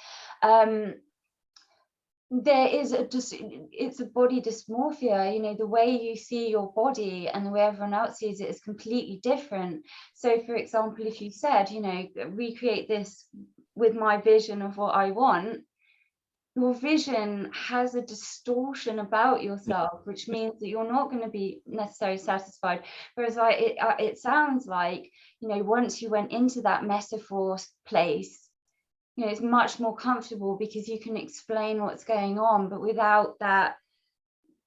There is it's a body dysmorphia, the way you see your body and the way everyone else sees it is completely different. So for example, if you said, recreate this with my vision of what I want, your vision has a distortion about yourself, which means that you're not going to be necessarily satisfied. Whereas it sounds like, once you went into that metaphor place, it's much more comfortable because you can explain what's going on, but without that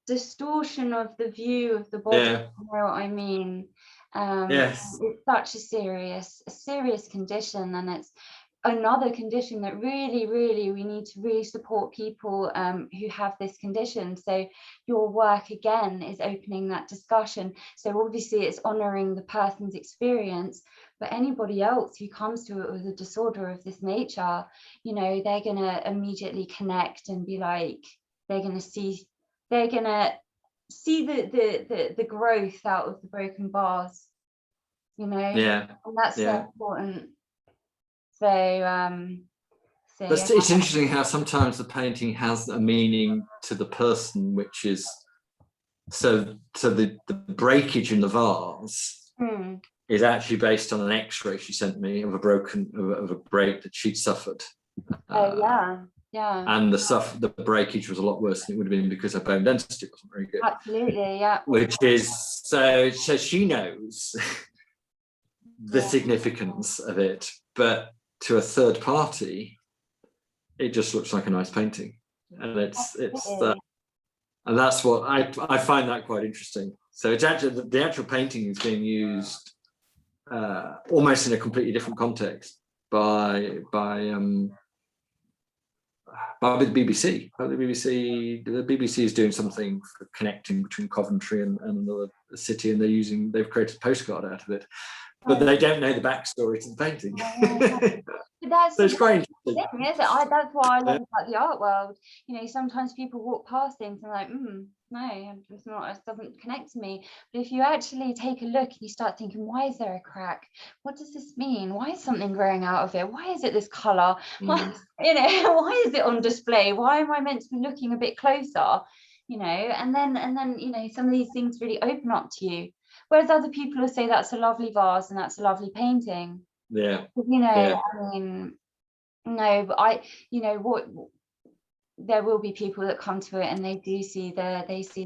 distortion of the view of the body. Yeah. You know what I mean? Yes. It's such a serious condition, and it's another condition that really we need to really support people who have this condition. So your work again is opening that discussion. So obviously it's honoring the person's experience, but anybody else who comes to it with a disorder of this nature, they're going to immediately connect and be like, they're going to see the growth out of the broken bars, Yeah. And that's so important. So it's interesting how sometimes the painting has a meaning to the person, which is so the breakage in the vase is actually based on an X-ray she sent me of a break that she'd suffered. And the breakage was a lot worse than it would have been because her bone density wasn't very good. Absolutely, yeah. Which is so she knows the significance of it, but to a third party, it just looks like a nice painting, and it's and that's what I find that quite interesting. So it's actually the actual painting is being used almost in a completely different context by the BBC. The BBC is doing something for connecting between Coventry and another city, and they've created a postcard out of it. But they don't know the backstory to the painting. That's so it's quite interesting. Thing, is it? That's what I love about the art world. Sometimes people walk past things and like, no, it's not. It doesn't connect to me. But if you actually take a look and you start thinking, why is there a crack? What does this mean? Why is something growing out of it? Why is it this color? Why is it on display? Why am I meant to be looking a bit closer? And then some of these things really open up to you. Whereas other people will say that's a lovely vase and that's a lovely painting. Yeah. I mean, no, but there will be people that come to it and they do see they see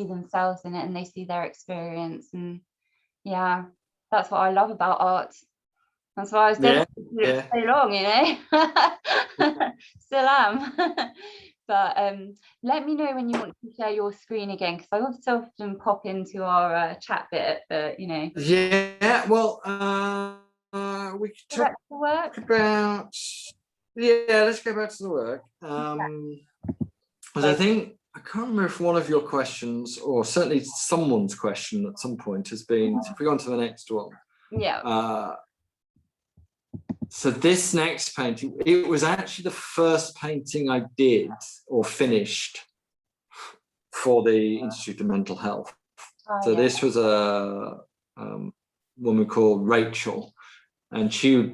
themselves in it and they see their experience, and that's what I love about art. That's why I was dedicated so long, still am. But let me know when you want to share your screen again, because I often pop into our chat bit, but well we could talk about let's go back to the work, because I think I can't remember if one of your questions, or certainly someone's question at some point, has been, if we go on to the next one, So this next painting, it was actually the first painting I did or finished for the Institute of Mental Health. So this was a woman called Rachel, and she'd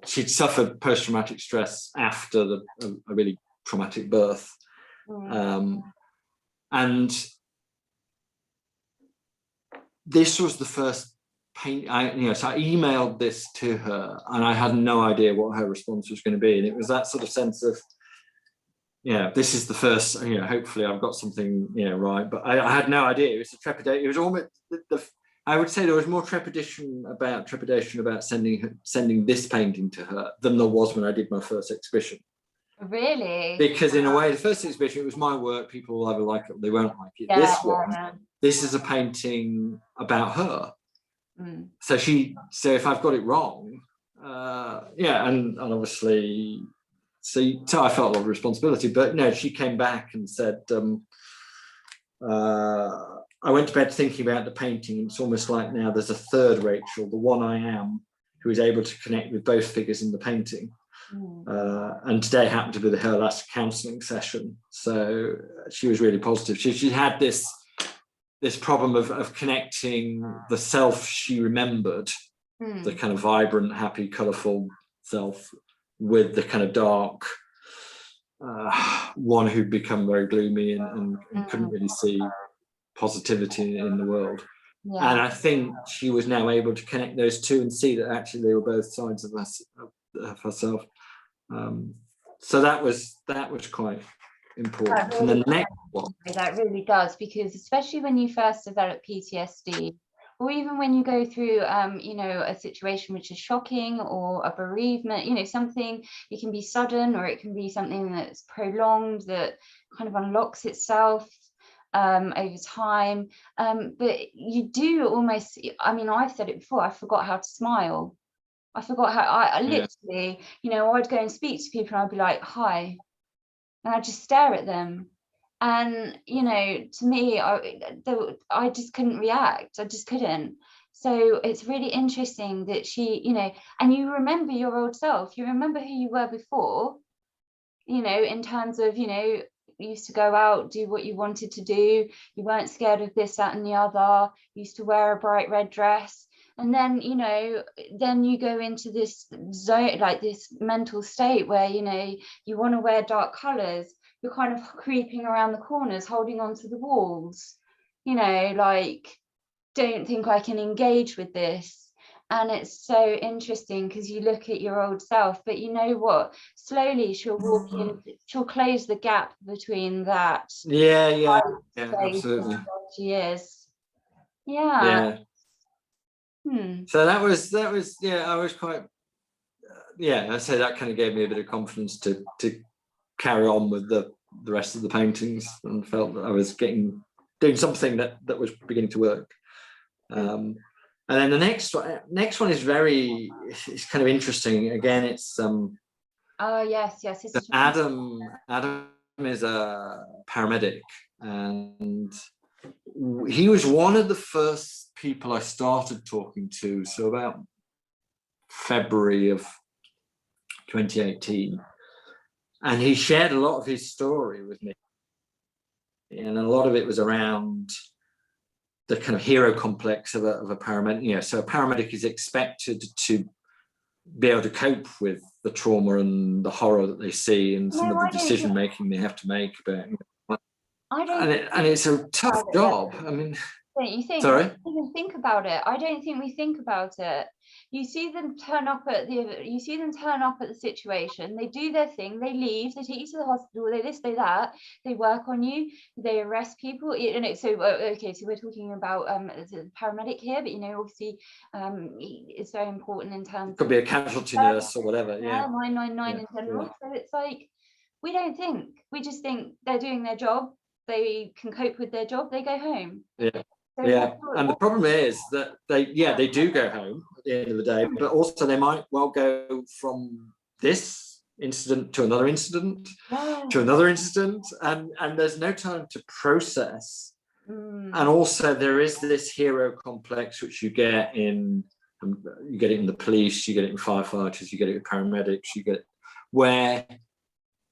suffered post-traumatic stress after a really traumatic birth. And this was the first paint, so I emailed this to her, and I had no idea what her response was going to be. And it was that sort of sense of, this is the first, hopefully I've got something, right. But I had no idea. It was a trepidation. It was almost, I would say there was more trepidation about sending this painting to her than there was when I did my first exhibition. Really? Because in a way, the first exhibition, it was my work. People will either like it or they won't like it. This is a painting about her. So if I've got it wrong, and obviously, so I felt a lot of responsibility. But no, she came back and said, I went to bed thinking about the painting. It's almost like now there's a third Rachel, the one I am, who is able to connect with both figures in the painting. And today happened to be her last counselling session. So she was really positive. She had this problem of connecting the self she remembered, the kind of vibrant, happy, colourful self, with the kind of dark one who'd become very gloomy and couldn't really see positivity in the world. And I think she was now able to connect those two and see that actually they were both sides of herself. So that was quite important. Really, and then the next one, that really does, because especially when you first develop PTSD, or even when you go through a situation which is shocking, or a bereavement, something, it can be sudden or it can be something that's prolonged, that kind of unlocks itself over time, but you do almost, I've said it before, I forgot how to smile. I forgot how I literally, I'd go and speak to people and I'd be like, hi, and I'd just stare at them. And, to me, I just couldn't react. I just couldn't. So it's really interesting that she, and you remember your old self. You remember who you were before, in terms of, you used to go out, do what you wanted to do. You weren't scared of this, that, and the other. You used to wear a bright red dress. And then, then you go into this zone, like this mental state where, you want to wear dark colors. You're kind of creeping around the corners, holding onto the walls, like, don't think I can engage with this. And it's so interesting because you look at your old self, but you know what? Slowly she'll walk in, she'll close the gap between that. Yeah, absolutely. She is. So that was I was quite I say that kind of gave me a bit of confidence to carry on with the rest of the paintings, and felt that I was doing something that was beginning to work. And then the next one is it's kind of interesting. Again, it's yes. Adam is a paramedic, and he was one of the first people I started talking to, so about February of 2018, and he shared a lot of his story with me, and a lot of it was around the kind of hero complex of a paramedic. So a paramedic is expected to be able to cope with the trauma and the horror that they see, and some of the decision making they have to make about. And it's a tough job. Don't you think? Sorry? I don't even think about it. I don't think we think about it. You see them turn up at the situation. They do their thing. They leave. They take you to the hospital. They this, they that. They work on you. They arrest people. So we're talking about the paramedic here, but obviously, it's very important in terms. Could be a casualty nurse or whatever. 999 in general. So it's like, we don't think. We just think they're doing their job. They can cope with their job. They go home. And the problem is that they do go home at the end of the day, but also they might well go from this incident to another incident to another incident, and there's no time to process. And also there is this hero complex which you get in You get it in the police, you get it in firefighters, you get it in paramedics, you get it where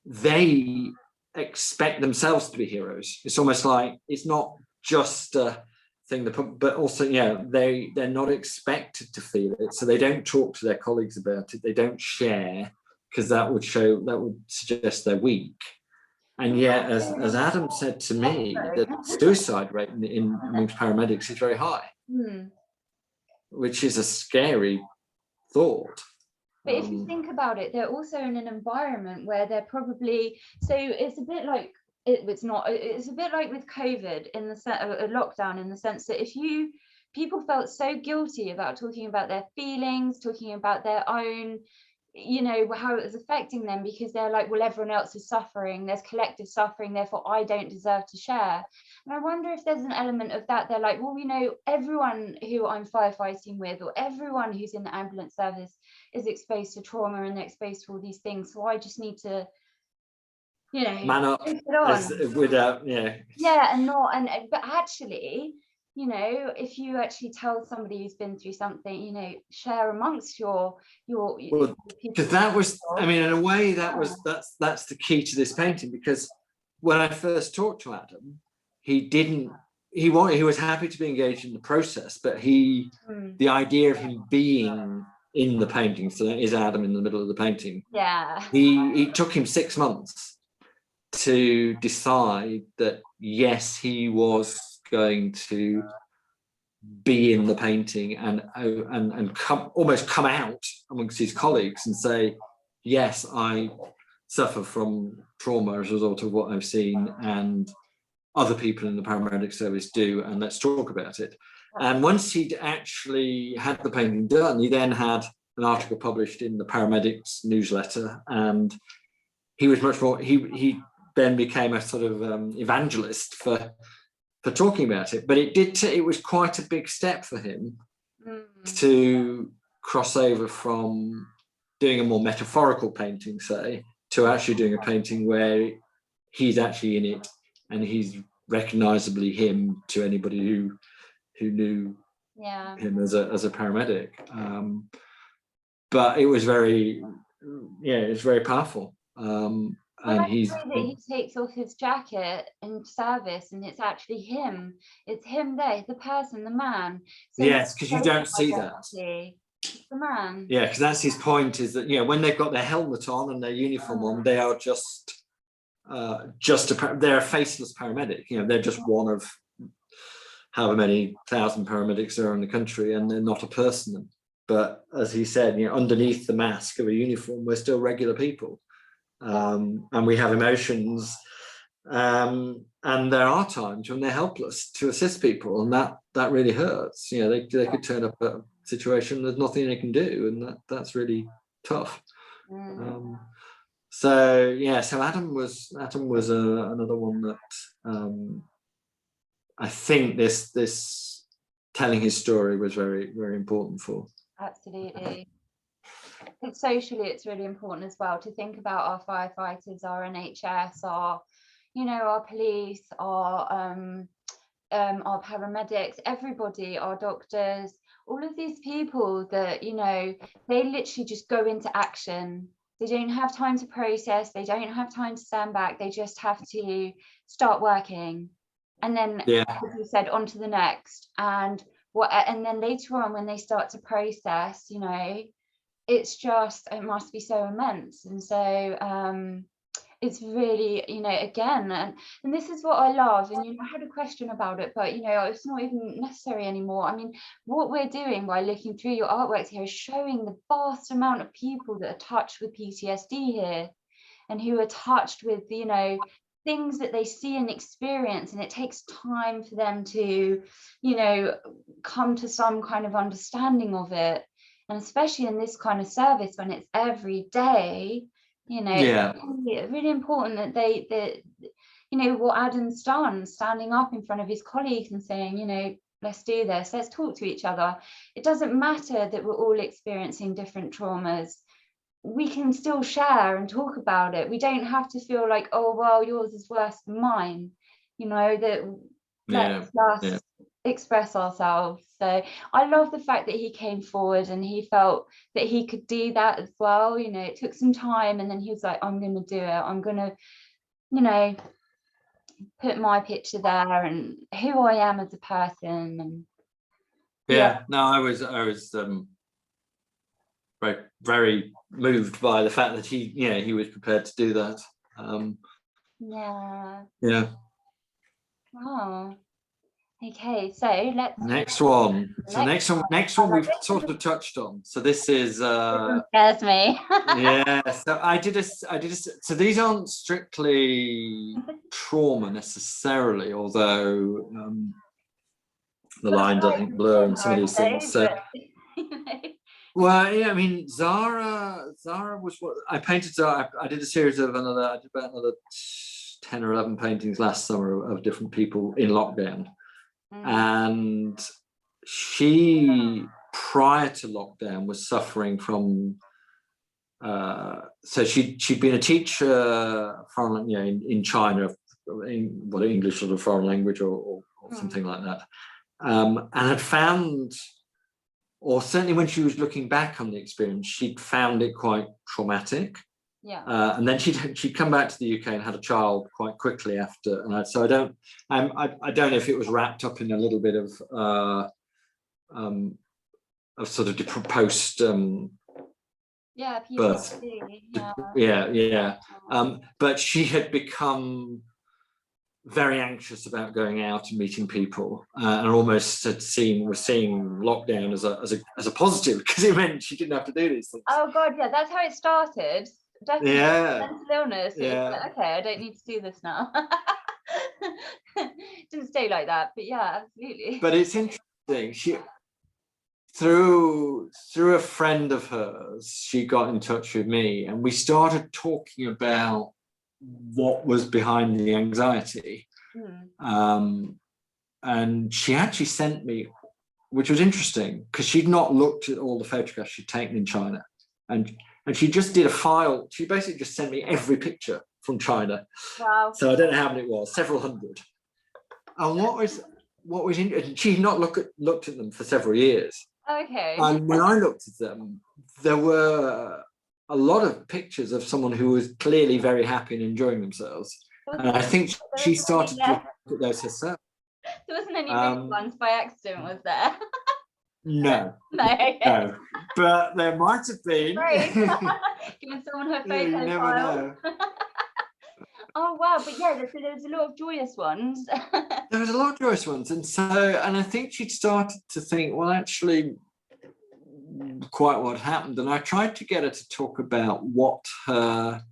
they expect themselves to be heroes. It's almost like it's not just a thing, but also, they're not expected to feel it. So they don't talk to their colleagues about it. They don't share, because that would suggest they're weak. And yet, as Adam said to me, the suicide rate amongst paramedics is very high, which is a scary thought. But if you think about it, they're also in an environment where they're probably, so it's a bit like, it's a bit like with COVID in the sense of a lockdown, in the sense that people felt so guilty about talking about their feelings, talking about their own, how it was affecting them, because they're like, well, everyone else is suffering, there's collective suffering, therefore I don't deserve to share. And I wonder if there's an element of that. They're like, well, everyone who I'm firefighting with, or everyone who's in the ambulance service, is exposed to trauma and they're exposed to all these things, so I just need to man up without but actually, if you actually tell somebody who's been through something, share amongst your because that was, in a way, that's the key to this painting. Because when I first talked to Adam, he was happy to be engaged in the process, but the idea of him being in the painting, so that is Adam in the middle of the painting, it took him 6 months to decide that yes, he was going to be in the painting and almost come out amongst his colleagues and say, yes, I suffer from trauma as a result of what I've seen, and other people in the paramedic service do, and let's talk about it. And once he'd actually had the painting done, he then had an article published in the paramedics newsletter, and he was much more, he then became a sort of evangelist for talking about it. But it was quite a big step for him to cross over from doing a more metaphorical painting, say, to actually doing a painting where he's actually in it and he's recognizably him to anybody who knew him as a paramedic. But it was very powerful. And he takes off his jacket in service, and it's actually him. It's him there, the person, the man. So yes, because you don't see that. It's the man. Yeah, because that's his point, is that when they've got their helmet on and their uniform on, they are they're a faceless paramedic. They're just one of however many thousand paramedics there are in the country, and they're not a person. But as he said, underneath the mask of a uniform, we're still regular people. And we have emotions, and there are times when they're helpless to assist people, and that really hurts. They could turn up at a situation, there's nothing they can do, and that's really tough. So Adam was another one that I think this telling his story was very, very important for. Absolutely. Socially, it's really important as well to think about our firefighters, our NHS, our police, our paramedics, everybody, our doctors, all of these people that they literally just go into action. They don't have time to process, they don't have time to stand back, they just have to start working, and then as you said, on to the next. And then later on, when they start to process, it must be so immense. And so it's really, again, and this is what I love. And I had a question about it, but it's not even necessary anymore. I mean, what we're doing by looking through your artworks here is showing the vast amount of people that are touched with PTSD here, and who are touched with things that they see and experience, and it takes time for them to come to some kind of understanding of it. And especially in this kind of service, when it's every day, it's really important that what Adam's done, standing up in front of his colleagues and saying, let's do this, let's talk to each other. It doesn't matter that we're all experiencing different traumas. We can still share and talk about it. We don't have to feel like, oh, well, yours is worse than mine. Let's just express ourselves. So I love the fact that he came forward and he felt that he could do that as well. You know, it took some time, and then he was like, I'm going to do it. I'm going to, you know, put my picture there and who I am as a person. And no, I was very, very moved by the fact that he was prepared to do that. Yeah. Oh, okay, so let's Next one. So next one we've sort of touched on. So this is scares me. yeah. So I did a. So these aren't strictly trauma necessarily, although the lines I think blur in some of these things. So. Well, yeah, I mean, Zara was what I painted. Zara, I did a series of I did about another 10 or 11 paintings last summer of different people in lockdown. And she, prior to lockdown, was suffering from. So she'd been a teacher in China, English sort of foreign language or something like that, and had found, or certainly when she was looking back on the experience, she'd found it quite traumatic. Yeah. And then she'd come back to the UK and had a child quite quickly after. And so I don't know if it was wrapped up in a little bit of sort of post birth. Yeah. But she had become very anxious about going out and meeting people, and almost was seeing lockdown as a positive, because it meant she didn't have to do these things. Oh God, yeah, that's how it started. Definitely mental illness. Yeah. Like, okay, I don't need to do this now. Didn't stay like that, but yeah, absolutely. But it's interesting. She, through a friend of hers, she got in touch with me, and we started talking about what was behind the anxiety. And she actually sent me, which was interesting, because she'd not looked at all the photographs she'd taken in China, and she just did a file. She basically just sent me every picture from China. Wow. So I don't know how many it was, several hundred. And what was interesting, she'd not looked at them for several years. Okay. And when I looked at them, there were a lot of pictures of someone who was clearly very happy and enjoying themselves. And I think she started to look at those herself. There wasn't any real ones by accident, was there? No. No. No. But there might have been. Right. Giving someone her photo you never file. know. Oh wow, but yeah, there was a lot of joyous ones. There was a lot of joyous ones, and I think she'd started to think, well, actually, quite what happened. And I tried to get her to talk about what her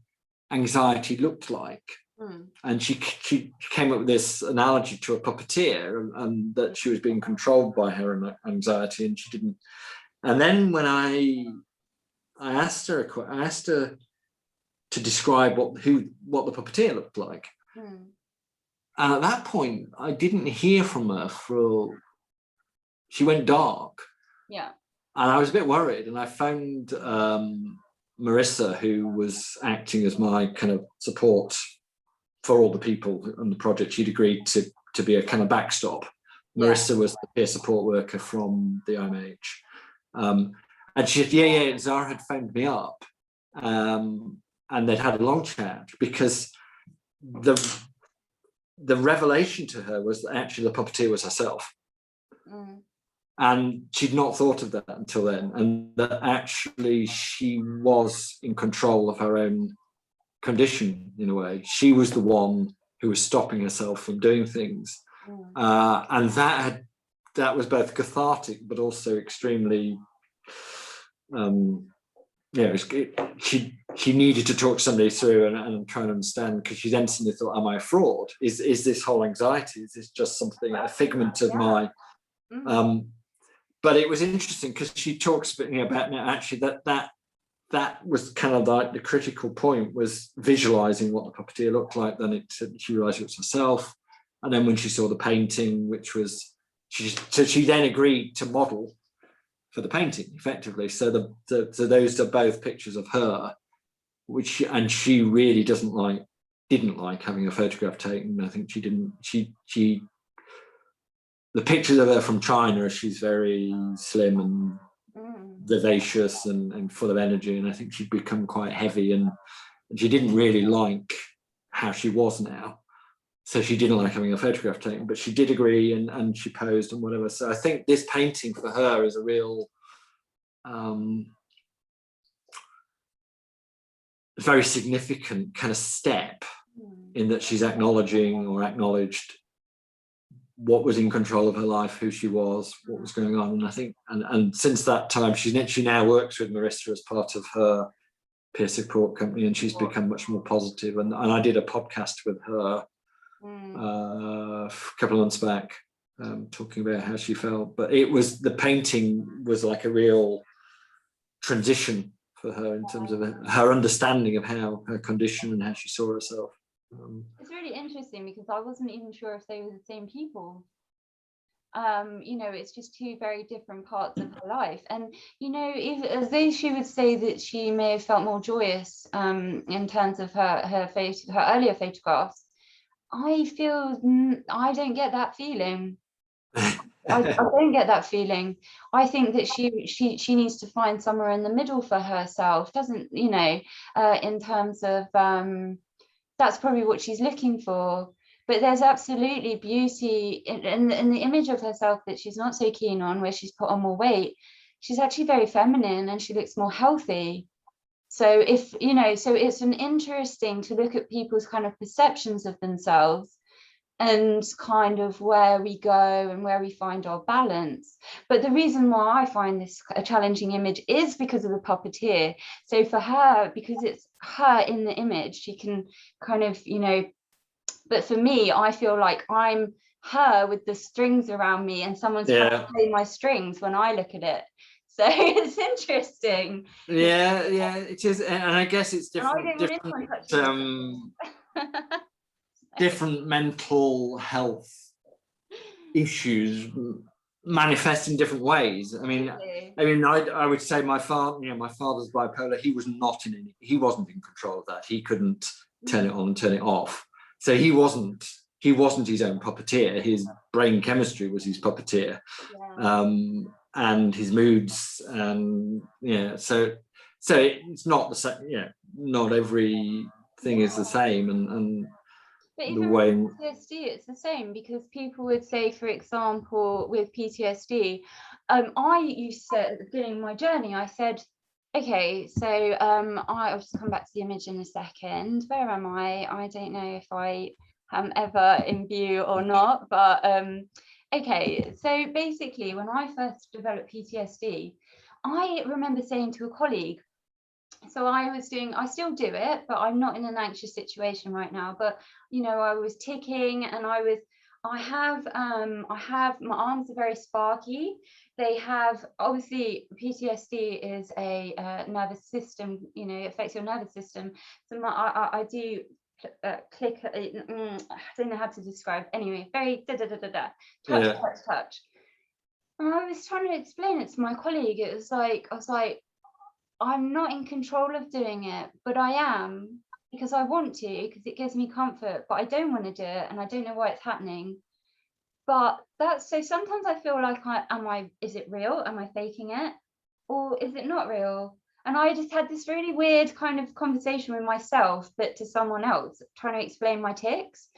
anxiety looked like. And she came up with this analogy to a puppeteer, and that she was being controlled by her anxiety, and she didn't. And then when I asked her to describe what the puppeteer looked like. And at that point, I didn't hear from her she went dark. Yeah. And I was a bit worried, and I found Marissa, who was acting as my kind of support for all the people on the project. She'd agreed to be a kind of backstop. Marissa was the peer support worker from the IMH. And she said, Zara had phoned me up, and they'd had a long chat, because the revelation to her was that actually the puppeteer was herself. And she'd not thought of that until then, and that actually she was in control of her own condition in a way. She was the one who was stopping herself from doing things. And that was both cathartic but also extremely she needed to talk somebody through and try and understand, because she then suddenly thought, am I a fraud? Is this whole anxiety, is this just something, a figment of my but it was interesting, because she talks about now actually that was kind of like the critical point, was visualizing what the puppeteer looked like. Then she realized it was herself, and then when she saw the painting, which was she then agreed to model for the painting effectively. So those are both pictures of her, and she really didn't like having a photograph taken. I think she the pictures of her from China, she's very slim and vivacious and full of energy, and I think she'd become quite heavy, and she didn't really like how she was now. So she didn't like having a photograph taken, but she did agree, and she posed and whatever. So I think this painting for her is a real very significant kind of step in that she's acknowledging or acknowledged what was in control of her life, who she was, what was going on. And I think, and since that time, she now works with Marissa as part of her peer support company, and she's become much more positive. And I did a podcast with her a couple of months back, talking about how she felt. But it was, the painting was like a real transition for her in terms of her understanding of how her condition and how she saw herself. It's really interesting because I wasn't even sure if they were the same people. You know, it's just two very different parts of her life. And, you know, although she would say that she may have felt more joyous in terms of her earlier photographs, I feel I don't get that feeling. I don't get that feeling. I think that she needs to find somewhere in the middle for herself, doesn't, you know, in terms of that's probably what she's looking for. But there's absolutely beauty in the image of herself that she's not so keen on, where she's put on more weight. She's actually very feminine and she looks more healthy. So if, you know, so it's an interesting to look at people's kind of perceptions of themselves and kind of where we go and where we find our balance. But the reason why I find this a challenging image is because of the puppeteer. So for her, because it's her in the image, she can kind of, you know, but for me, I feel like I'm her with the strings around me and someone's trying to play my strings when I look at it. So it's interesting. Yeah, it is. And I guess it's different, different mental health issues manifest in different ways. I mean, I would say my father, you know, my father's bipolar. He was not in any. He wasn't in control of that. He couldn't turn it on and turn it off. So he wasn't his own puppeteer. His brain chemistry was his puppeteer, and his moods, and so it's not the same. Yeah, not everything is the same, and but even with PTSD, it's the same, because people would say, for example, with PTSD, I used to, at the beginning of my journey, I said, okay, so I'll just come back to the image in a second. Where am I? I don't know if I am ever in view or not, but okay, so basically when I first developed PTSD, I remember saying to a colleague, so I still do it, but I'm not in an anxious situation right now, but you know, I was ticking and I have my arms are very sparky. They have, obviously PTSD is a nervous system, you know, it affects your nervous system. So I do click, I don't know how to describe, anyway, very touch. And I was trying to explain it to my colleague. It was like, I was like, I'm not in control of doing it, but I am, because I want to, because it gives me comfort, but I don't want to do it and I don't know why it's happening. But that's, so sometimes I feel like is it real? Am I faking it? Or is it not real? And I just had this really weird kind of conversation with myself, but to someone else, trying to explain my tics.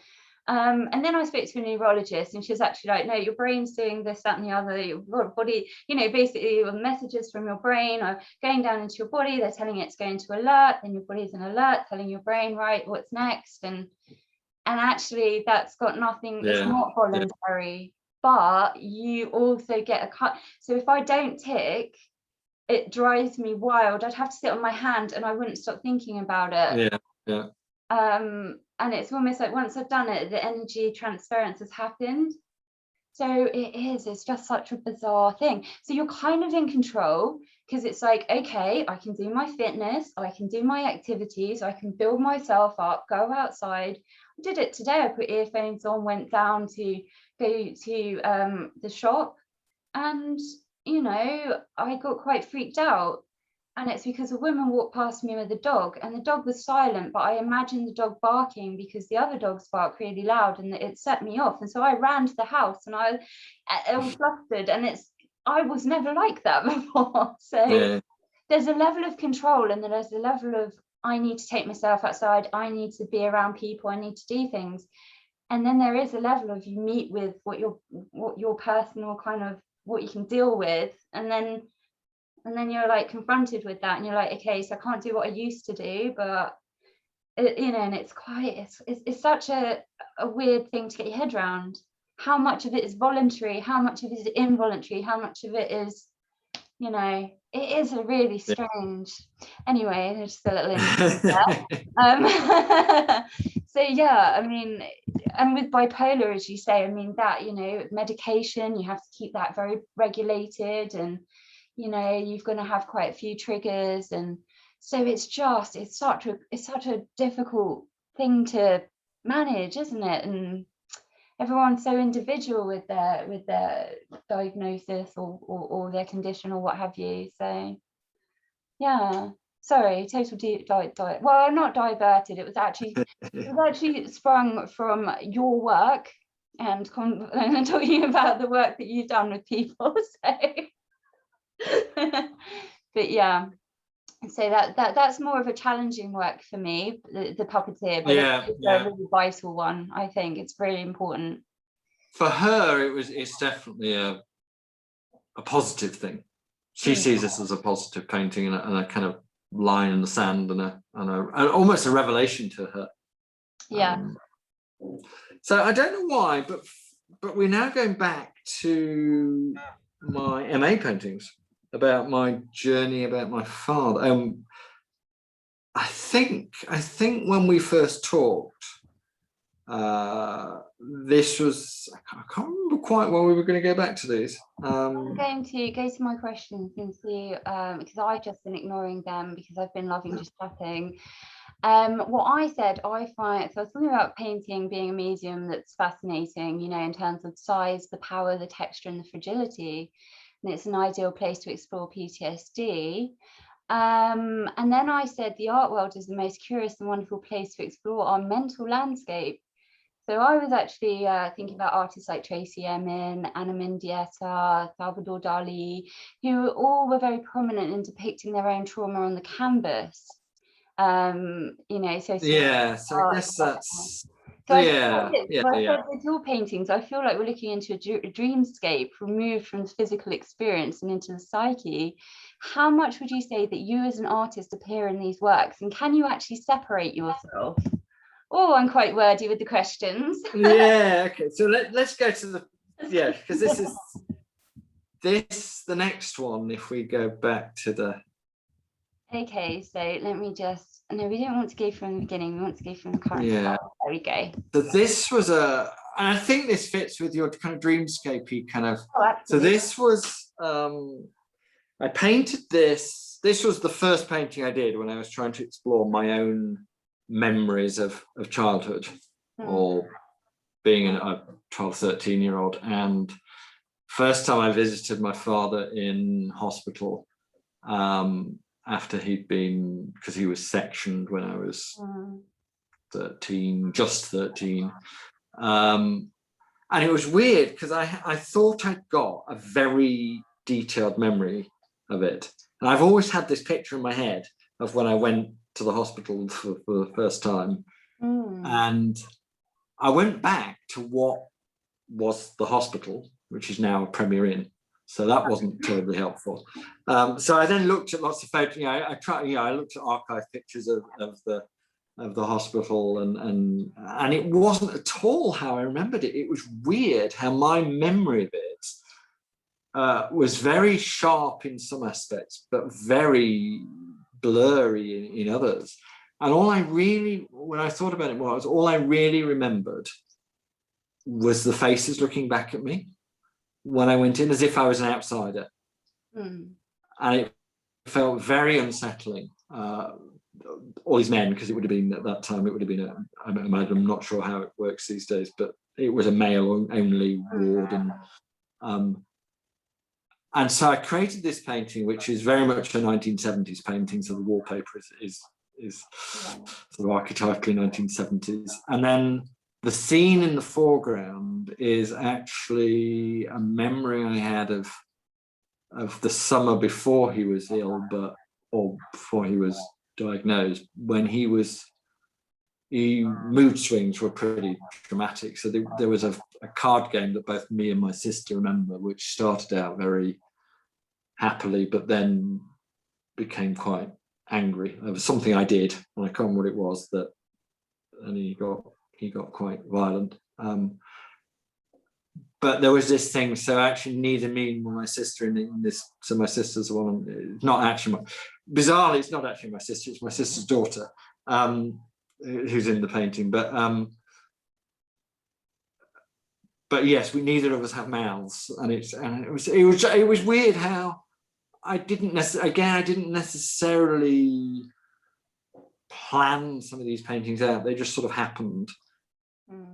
And then I spoke to a neurologist and she was actually like, no, your brain's doing this, that and the other, your body, you know, basically your messages from your brain are going down into your body, they're telling it to go into alert, then your body's in alert, telling your brain, right, what's next? And actually that's got nothing, it's not voluntary, but you also get a cut. So if I don't tick, it drives me wild. I'd have to sit on my hand and I wouldn't stop thinking about it. And it's almost like once I've done it, the energy transference has happened. So it's just such a bizarre thing. So you're kind of in control, because it's like, okay, I can do my fitness, I can do my activities, I can build myself up, go outside. I did it today. I put earphones on, went down to go to the shop, and you know, I got quite freaked out. And it's because a woman walked past me with a dog, and the dog was silent, but I imagined the dog barking because the other dogs bark really loud, and it set me off. And so I ran to the house, and I was flustered, and I was never like that before. So Yeah. there's a level of control, and there's a level of, I need to take myself outside, I need to be around people, I need to do things. And then there is a level of, you meet with what your personal kind of, what you can deal with, and then you're like confronted with that, and you're like, okay, so I can't do what I used to do, but and it's such a weird thing to get your head around. How much of it is voluntary, how much of it is involuntary, how much of it is, it is a really strange. Anyway, there's just a little there. So yeah, I mean, and with bipolar, as you say, I mean, that, medication, you have to keep that very regulated, and you're going to have quite a few triggers, and so it's such a difficult thing to manage, isn't it? And everyone's so individual with their diagnosis or their condition or what have you. So yeah, sorry, total well, I'm not diverted. It was actually sprung from your work and talking about the work that you've done with people. So but yeah, so that's more of a challenging work for me, the puppeteer, but it's a really vital one. I think it's really important. For her, it's definitely a positive thing. She sees this as a positive painting, and a kind of line in the sand, and almost a revelation to her. Yeah. So I don't know why, but we're now going back to my MA paintings, about my journey, about my father. I think when we first talked, this was, I can't remember quite when we were going to go back to these. I'm going to go to my questions and see, because I've just been ignoring them because I've been loving just chatting. What I said, I find, so I was talking about painting being a medium that's fascinating, in terms of size, the power, the texture, and the fragility. And it's an ideal place to explore PTSD. And then I said the art world is the most curious and wonderful place to explore our mental landscape. So I was actually thinking about artists like Tracy Emin, Anna Mendieta, Salvador Dali, who all were very prominent in depicting their own trauma on the canvas. So so I guess that's. So with your paintings, I feel like we're looking into a dreamscape removed from the physical experience and into the psyche. How much would you say that you as an artist appear in these works, and can you actually separate yourself? Oh, I'm quite wordy with the questions. Yeah, okay. So let's go to the, because this is the next one, if we go back to the. Okay, so let me just, no, we don't want to go from the beginning, we want to go from the current style. There we go. So this was and I think this fits with your kind of dreamscapey kind of. So this was, I painted this. This was the first painting I did when I was trying to explore my own memories of childhood, or being a 12, 13-year-old. And first time I visited my father in hospital, after he'd been, because he was sectioned when I was 13, just 13. And it was weird because I thought I'd got a very detailed memory of it. And I've always had this picture in my head of when I went to the hospital for the first time. And I went back to what was the hospital, which is now a Premier Inn. So that wasn't terribly helpful. So I then looked at lots of photos. I looked at archive pictures of the hospital, and it wasn't at all how I remembered it. It was weird how my memory of it was very sharp in some aspects, but very blurry in others. And when I thought about it more, all I really remembered was the faces looking back at me when I went in, as if I was an outsider. And it felt very unsettling. All these men, because it would have been, at that time, it would have been I'm not sure how it works these days, but it was a male only ward. And And so I created this painting, which is very much a 1970s painting. So the wallpaper is sort of archetypically 1970s. And then the scene in the foreground is actually a memory I had of the summer before he was ill, or before he was diagnosed, when mood swings were pretty dramatic. So there was a card game that both me and my sister remember, which started out very happily, but then became quite angry. There was something I did, and I can't remember what it was, and he got quite violent. But there was this thing. So actually, neither me nor my sister in this. So my sister's the one. Not actually bizarrely, it's not actually my sister. It's my sister's daughter, who's in the painting. But yes, neither of us have mouths, and it was weird how I didn't necessarily plan some of these paintings out. They just sort of happened.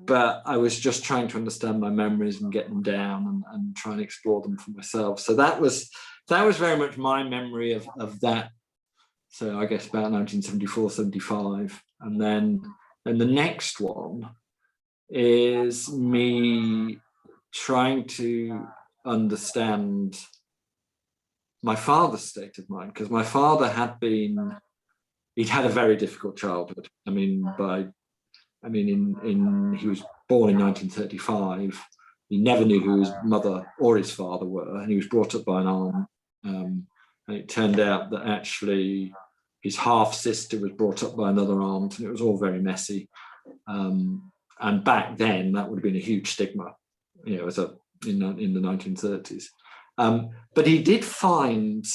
But I was just trying to understand my memories and get them down and try and explore them for myself. So that was very much my memory of that. So I guess about 1974, 75. And then the next one is me trying to understand my father's state of mind, because my father he'd had a very difficult childhood. He was born in 1935. He never knew who his mother or his father were, and he was brought up by an aunt. And it turned out that actually his half sister was brought up by another aunt, and it was all very messy. And back then, that would have been a huge stigma, in the 1930s. But he did find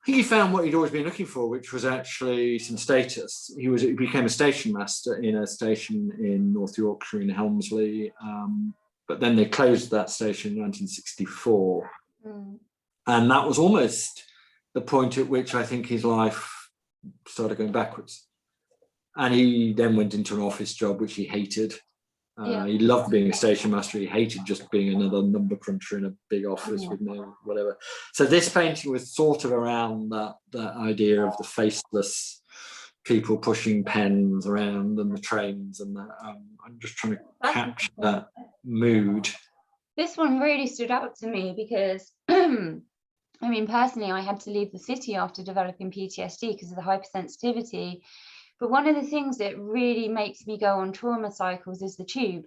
he found what he'd always been looking for, which was actually some status. He became a station master in a station in North Yorkshire in Helmsley, but then they closed that station in 1964. And that was almost the point at which I think his life started going backwards. And he then went into an office job, which he hated. He loved being a station master. He hated just being another number cruncher in a big office with no whatever. So this painting was sort of around that idea of the faceless people pushing pens around and the trains and that. I'm just trying to capture that mood. This one really stood out to me because, personally, I had to leave the city after developing PTSD because of the hypersensitivity. But one of the things that really makes me go on trauma cycles is the tube.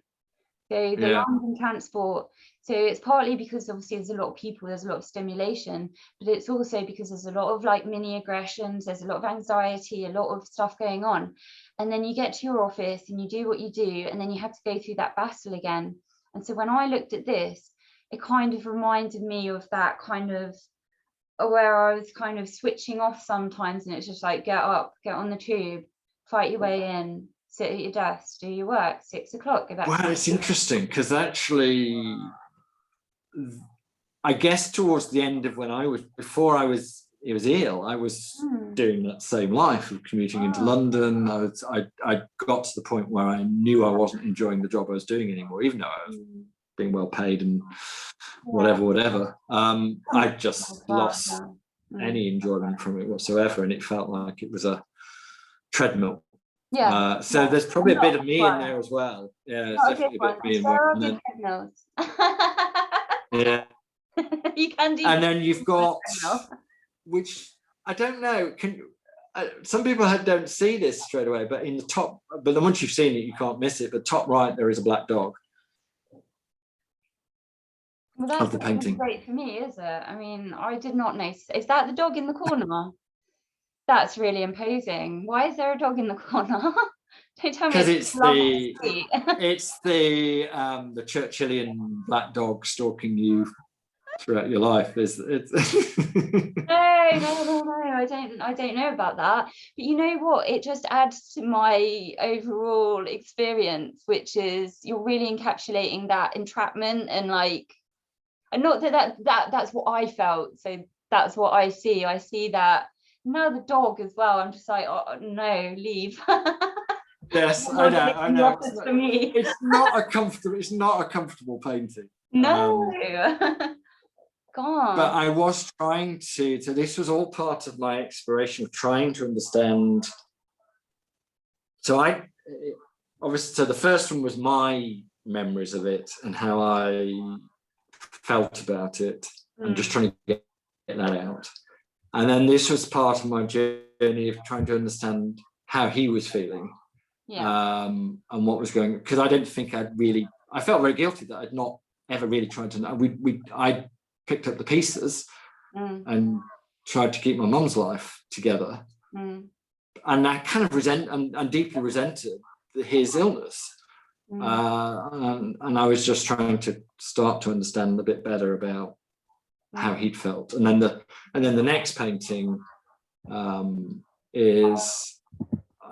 So the London transport. So it's partly because obviously there's a lot of people, there's a lot of stimulation, but it's also because there's a lot of like mini aggressions, there's a lot of anxiety, a lot of stuff going on. And then you get to your office and you do what you do, and then you have to go through that battle again. And so when I looked at this, it kind of reminded me of that kind of where I was kind of switching off sometimes, and it's just like, get up, get on the tube, fight your way in, sit at your desk, do your work, 6 o'clock, go back. Well, it's interesting because actually, I guess towards the end of before he was ill, I was doing that same life of commuting into London. I got to the point where I knew I wasn't enjoying the job I was doing anymore, even though I was being well paid and whatever. I just lost any enjoyment from it whatsoever, and it felt like it was a treadmill. So there's probably a bit of me in there as well. There's definitely a bit of me involved. You can do. And then you've got, which I don't know, some people don't see this straight away, but in the top, but then once you've seen it, you can't miss it. But top right, there is a black dog. Well, that's the painting. Great for me, is it? I did not notice. Is that the dog in the corner? That's really imposing. Why is there a dog in the corner? Don't tell me. Because it's the Churchillian black dog stalking you throughout your life. No, I don't know about that. But you know what? It just adds to my overall experience, which is you're really encapsulating that entrapment and not that's what I felt. So that's what I see. I see that. Now the dog as well. I'm just like, oh no, leave. Yes, I know. It's not a comfortable painting. No. God. But I was trying to, so this was all part of my exploration of trying to understand. So obviously, so the first one was my memories of it and how I felt about it, and just trying to get that out. And then this was part of my journey of trying to understand how he was feeling, and what was going on. Because I didn't think I felt very guilty that I'd not ever really tried to know. I picked up the pieces and tried to keep my mum's life together. And I kind of and deeply resented his illness. And I was just trying to start to understand a bit better about how he'd felt. And then the next painting is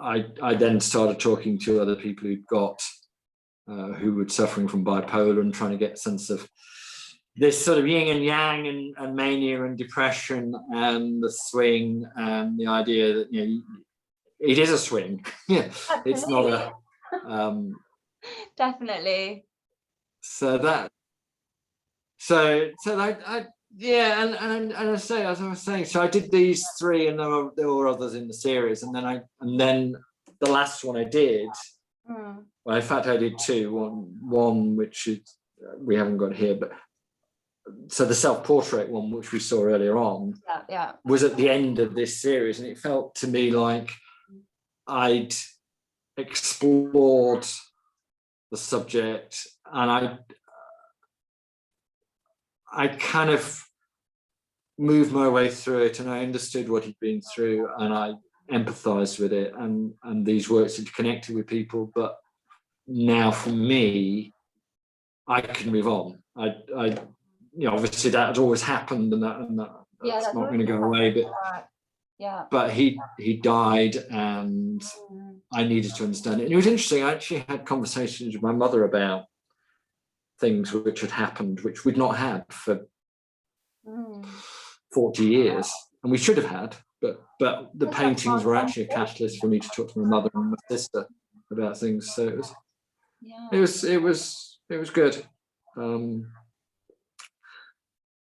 I then started talking to other people who were suffering from bipolar and trying to get a sense of this sort of yin and yang and mania and depression and the swing and the idea that, you know, it is a swing. Yeah, it's not a definitely. And I say, as I was saying, so I did these three, and there were others in the series, and then the last one I did. Well, in fact, I did two. One which we haven't got here, but so the self-portrait one, which we saw earlier on, was at the end of this series, and it felt to me like I'd explored the subject, and I kind of moved my way through it, and I understood what he'd been through, and I empathized with it, and these works had connected with people. But now for me, I can move on. Obviously that had always happened, and that's not going to go away. But he died, and I needed to understand it. And it was interesting. I actually had conversations with my mother about things which had happened, which we'd not had for 40 years, and we should have had. But the paintings were actually a catalyst for me to talk to my mother and my sister about things. So it was good.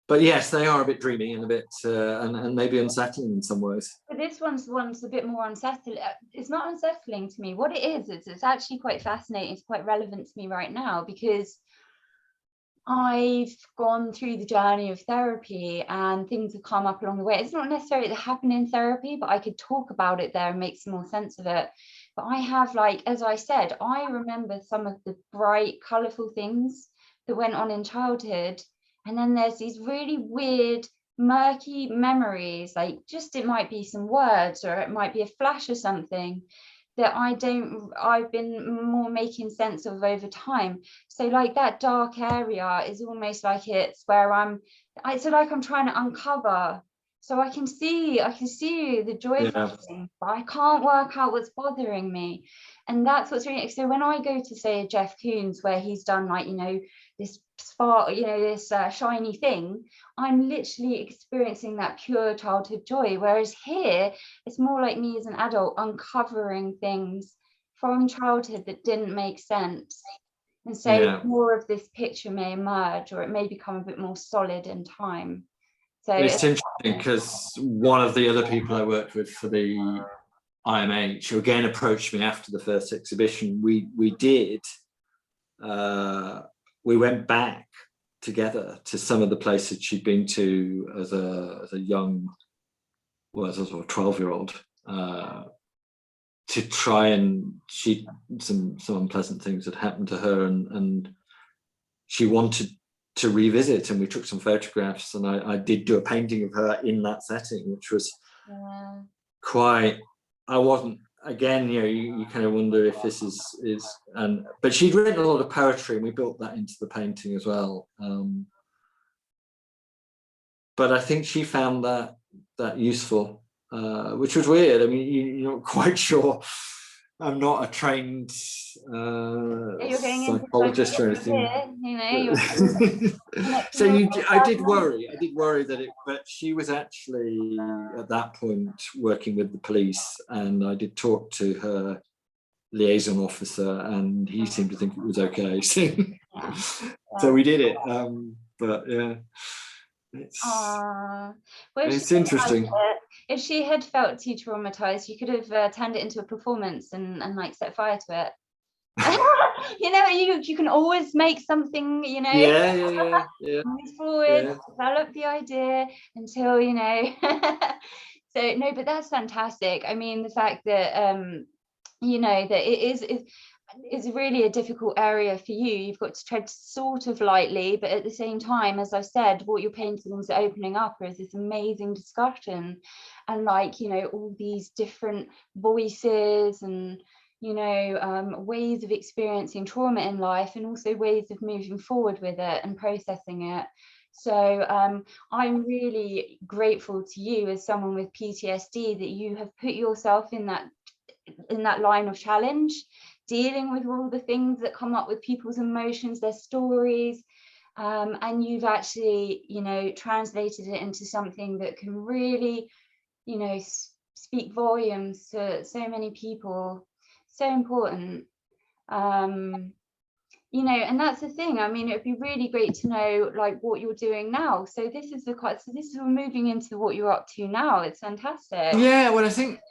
But yes, they are a bit dreamy and a bit and maybe unsettling in some ways. But this one's a bit more unsettling. It's not unsettling to me. What it is, it's actually quite fascinating. It's quite relevant to me right now, because I've gone through the journey of therapy, and things have come up along the way. It's not necessarily that happened in therapy, but I could talk about it there and make some more sense of it. But I have, like, as I said, I remember some of the bright, colourful things that went on in childhood. And then there's these really weird, murky memories, like just it might be some words, or it might be a flash of something that I've been more making sense of over time. So like that dark area is almost like it's where it's like I'm trying to uncover, so I can see the joyful thing, but I can't work out what's bothering me. And that's what's really, so when I go to, say, a Jeff Koons, where he's done, like, you know, this spark, you know, this shiny thing, I'm literally experiencing that pure childhood joy. Whereas here, it's more like me as an adult uncovering things from childhood that didn't make sense. And so more of this picture may emerge, or it may become a bit more solid in time. So it's interesting, because one of the other people I worked with for the IMH, who again approached me after the first exhibition, we went back together to some of the places she'd been to as a young, well, as a sort of 12-year-old, to try and some unpleasant things had happened to her, and she wanted to revisit, and we took some photographs, and I did do a painting of her in that setting, which was quite, I wasn't, again, you know, you kind of wonder if this is but she'd written a lot of poetry, and we built that into the painting as well. But I think she found that useful, which was weird. I mean, you're not quite sure. I'm not a trained psychologist or anything. So I did worry that but she was actually at that point working with the police, and I did talk to her liaison officer, and he seemed to think it was okay. So, Yeah. so we did it. But yeah, Well, it's interesting. if she had felt too traumatized, you could have turned it into a performance and like set fire to it. You can always make something, Yeah. move forward, develop the idea until, so no, but that's fantastic. I mean, the fact that that it's really a difficult area for you. You've got to tread sort of lightly, but at the same time, as I've said, what your paintings are opening up is this amazing discussion, and all these different voices and ways of experiencing trauma in life, and also ways of moving forward with it and processing it. So I'm really grateful to you as someone with PTSD that you have put yourself in that line of challenge, dealing with all the things that come up with people's emotions, their stories, and you've actually translated it into something that can really speak volumes to so many people. So important. And that's the thing. I mean, it'd be really great to know what you're doing now. So this is we're moving into what you're up to now. It's fantastic. Yeah, well, I think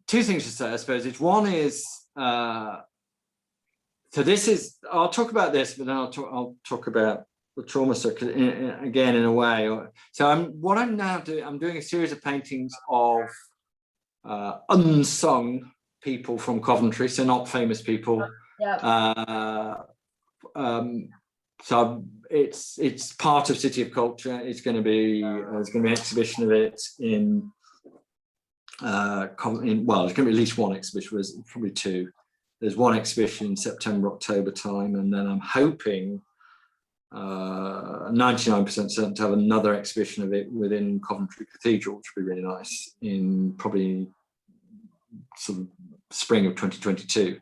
two things to say, I suppose. One is so this is, I'll talk about this, but then I'll talk about the trauma circle again in a way. So I'm now doing, I'm doing a series of paintings of unsung people from Coventry, so not famous people. Yeah. So it's part of City of Culture. It's going to be an exhibition of it in Coventry. Well, there's going to be at least one exhibition. There's probably two. There's one exhibition in September, October time, and then I'm hoping 99% certain to have another exhibition of it within Coventry Cathedral, which would be really nice in probably sort of spring of 2022.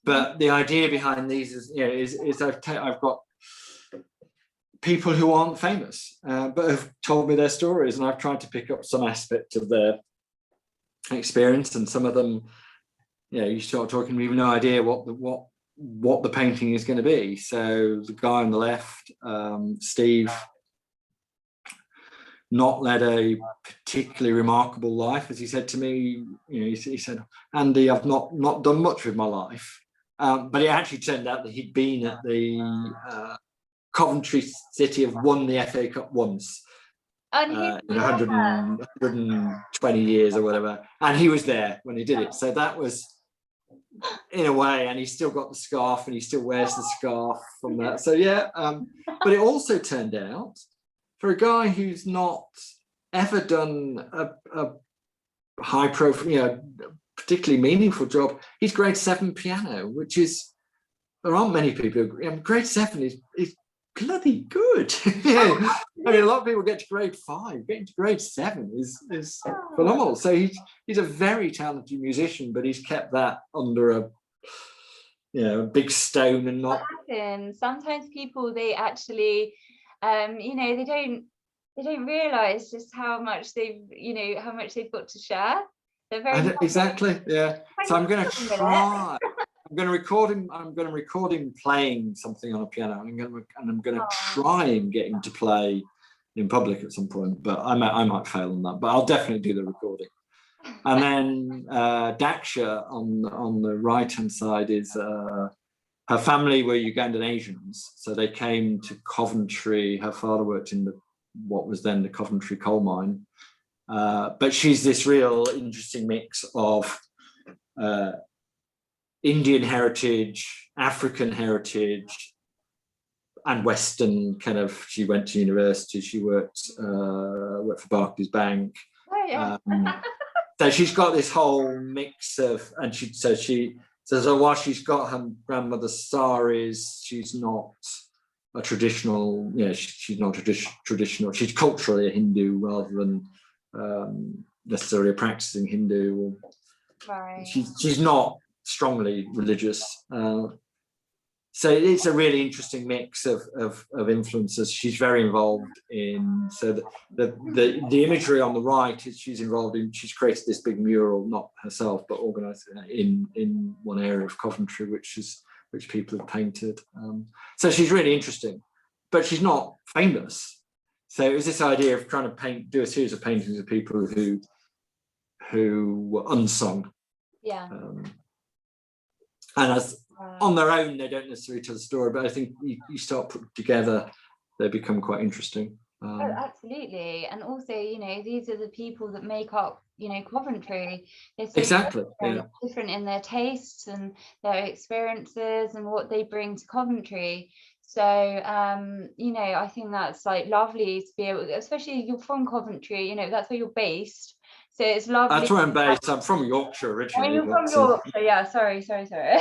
But the idea behind these is I've got people who aren't famous, but have told me their stories, and I've tried to pick up some aspect of their experience. And some of them, you start talking, we have no idea what the painting is going to be. So the guy on the left, Steve, not led a particularly remarkable life, as he said to me. He said, Andy, I've not done much with my life. But it actually turned out that he'd been at the Coventry City, have won the FA Cup once in 120 years or whatever, and he was there when he did it. So that was, in a way, and he's still got the scarf, and he still wears the scarf from that. So yeah, but it also turned out, for a guy who's not ever done a high profile, particularly meaningful job, he's grade 7 piano, which is, there aren't many people who, grade 7 is bloody good. I mean, a lot of people get to grade 5. Getting to grade 7 is phenomenal. So he's a very talented musician, but he's kept that under a big stone and not. Sometimes people, they actually they don't realize just how much they've got to share. They're very exactly, yeah. So I'm going to try. I'm going to record him playing something on a piano, and I'm going to try and get him to play in public at some point. But I might fail on that. But I'll definitely do the recording. And then Daksha on the right hand side is her family were Ugandan Asians, so they came to Coventry. Her father worked in what was then the Coventry coal mine. But she's this real interesting mix of Indian heritage, African heritage, and Western kind of. She went to university. She worked for Barclays Bank. Oh, yeah. So she's got this whole mix of, and so while she's got her grandmother's saris, she's not a traditional. She's not traditional. She's culturally a Hindu rather than necessarily a practicing Hindu. Right. She's not strongly religious, So it's a really interesting mix of influences. She's very involved in, so the imagery on the right is she's involved in, she's created this big mural, not herself, but organised in one area of Coventry, which people have painted. So she's really interesting, but she's not famous. So it was this idea of trying to do a series of paintings of people who were unsung. Yeah. And as on their own, they don't necessarily tell the story, but I think you start putting together, they become quite interesting. Oh, absolutely. And also, you know, these are the people that make up, you know, Coventry. They're so exactly different in their tastes and their experiences and what they bring to Coventry. So, you know, I think that's like lovely to be able, especially if you're from Coventry, you know, that's where you're based. So it's lovely. That's where I'm based. I'm from Yorkshire originally. I mean, you're from Yorkshire, yeah. Sorry. Yorkshire.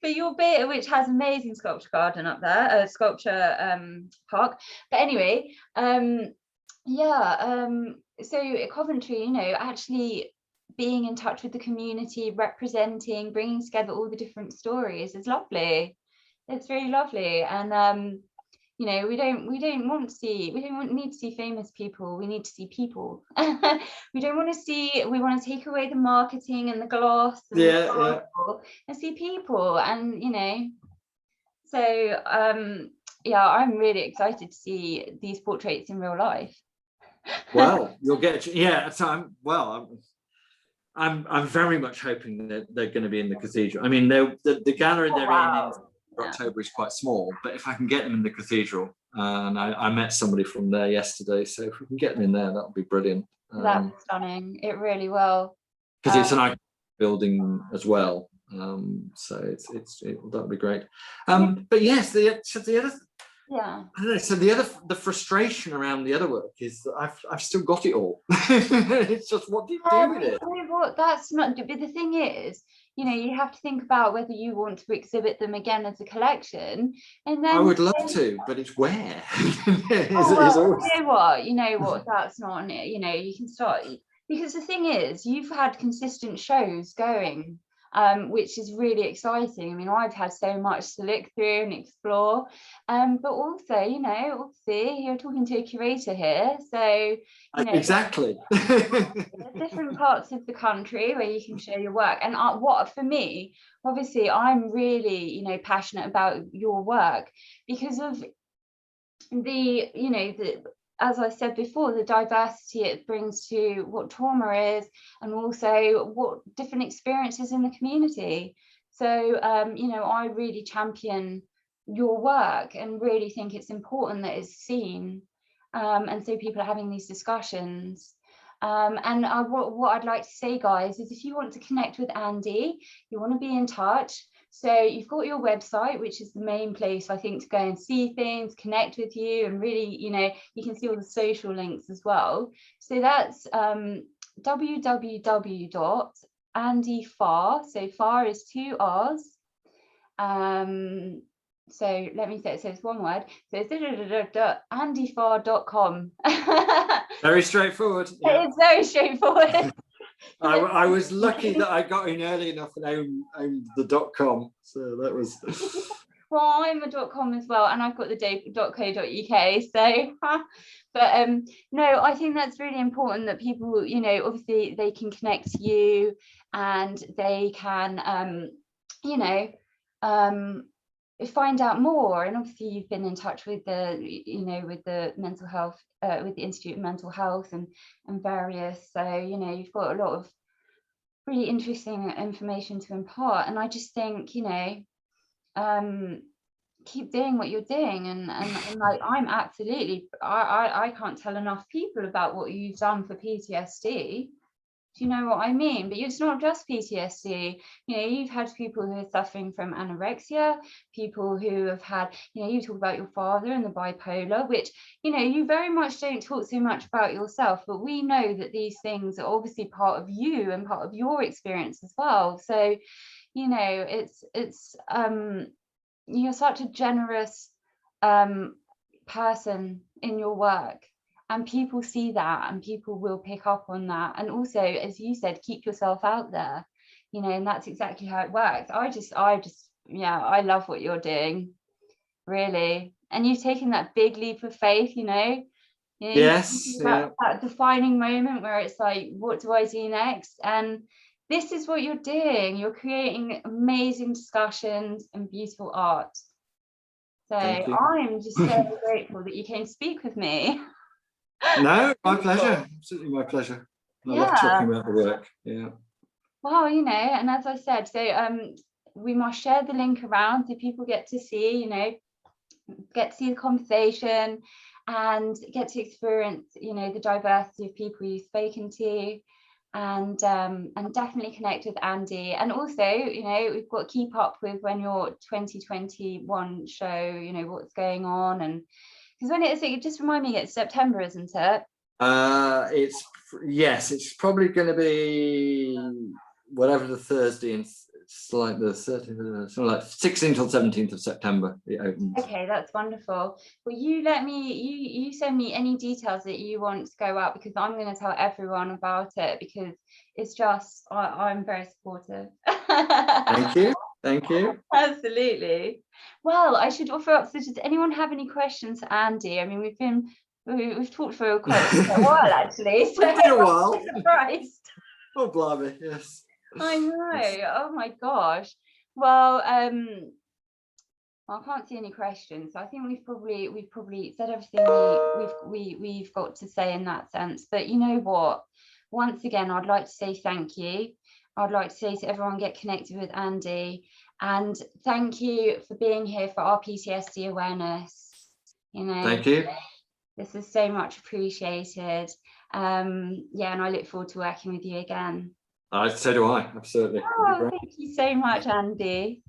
But your bit, which has amazing sculpture garden up there, sculpture park. But anyway, yeah. So Coventry, you know, actually being in touch with the community, representing, bringing together all the different stories is lovely. It's really lovely, and you know, we don't need to see famous people. We need to see people. We want to take away the marketing and the gloss and and see people. And you know, so yeah, I'm really excited to see these portraits in real life. Well, you'll get, yeah. So I'm very much hoping that they're going to be in the cathedral. I mean, the gallery they're in October is quite small, but if I can get them in the cathedral, and I met somebody from there yesterday, so if we can get them in there, that'll be brilliant. That's stunning. It really will, because it's an iconic building as well. So that'll be great. But yes, the other. Yeah. I don't know. So the frustration around the other work is that I've still got it all. It's just, what do you do with it? You know what? That's not. But the thing is, you know, you have to think about whether you want to exhibit them again as a collection, and then I would love to, but it's where. You know what? That's not. You know, you can start, because the thing is, you've had consistent shows going. Which is really exciting. I mean, I've had so much to look through and explore, but also, you know, obviously you're talking to a curator here, so you know, exactly. different parts of the country where you can show your work. And what for me, obviously, I'm really, you know, passionate about your work because of the, you know, as I said before, the diversity it brings to what trauma is, and also what different experiences in the community. So, you know, I really champion your work and really think it's important that it's seen. And so people are having these discussions. And what I'd like to say, guys, is if you want to connect with Andy, you want to be in touch. So you've got your website, which is the main place, I think, to go and see things, connect with you, and really, you know, you can see all the social links as well. So that's www.andyfarr. So Farr is 2 R's. So let me say it. So it's one word. So it's andyfarr.com. Very straightforward. Yeah. It's very straightforward. I was lucky that I got in early enough and owned the .com, so that was. Well, I'm a .com as well, and I've got the .co.uk. So, but no, I think that's really important that people, you know, obviously they can connect to you, and they can, you know, find out more. And obviously you've been in touch with the, you know, with the mental health, with the Institute of Mental Health and various, so, you know, you've got a lot of really interesting information to impart. And I just think, you know, keep doing what you're doing, and like, I'm absolutely, I can't tell enough people about what you've done for PTSD. Do you know what I mean? But it's not just PTSD. You know, you've had people who are suffering from anorexia, people who have had, you know, you talk about your father and the bipolar, which, you know, you very much don't talk so much about yourself, but we know that these things are obviously part of you and part of your experience as well. So, you know, it's you're such a generous person in your work. And people see that, and people will pick up on that. And also, as you said, keep yourself out there. you know, and that's exactly how it works. Yeah, I love what you're doing, really. And you've taken that big leap of faith, you know. Yes, yeah. That defining moment where it's like, what do I do next? And this is what you're doing. You're creating amazing discussions and beautiful art. So I'm just so grateful that you came to speak with me. No, my pleasure. Absolutely my pleasure. I love talking about the work. Yeah. Well, you know, and as I said, so we must share the link around so people get to see, you know, get to see the conversation and get to experience, you know, the diversity of people you've spoken to, and definitely connect with Andy. And also, you know, we've got to keep up with when your 2021 show, you know, what's going on. And because when it just remind me, it's September, isn't it? It's probably going to be whatever the Thursday, and it's like the 13th, something like 16th or 17th of September it opens. Okay, that's wonderful. Well, you send me any details that you want to go out, because I'm going to tell everyone about it, because it's just I'm very supportive. Thank you. Absolutely. Well, I should offer up, so does anyone have any questions for Andy? I mean, we've talked for quite a while, actually, so it's been a while. I'm surprised. Oh, blimey, yes. I know. Oh my gosh. Well, I can't see any questions. So I think we've probably said everything we've got to say in that sense. But you know what? Once again, I'd like to say thank you. I'd like to say to everyone, get connected with Andy, and thank you for being here for our PTSD awareness. You know, thank you. This is so much appreciated. Yeah, and I look forward to working with you again. So do I, absolutely. Oh, thank you so much, Andy.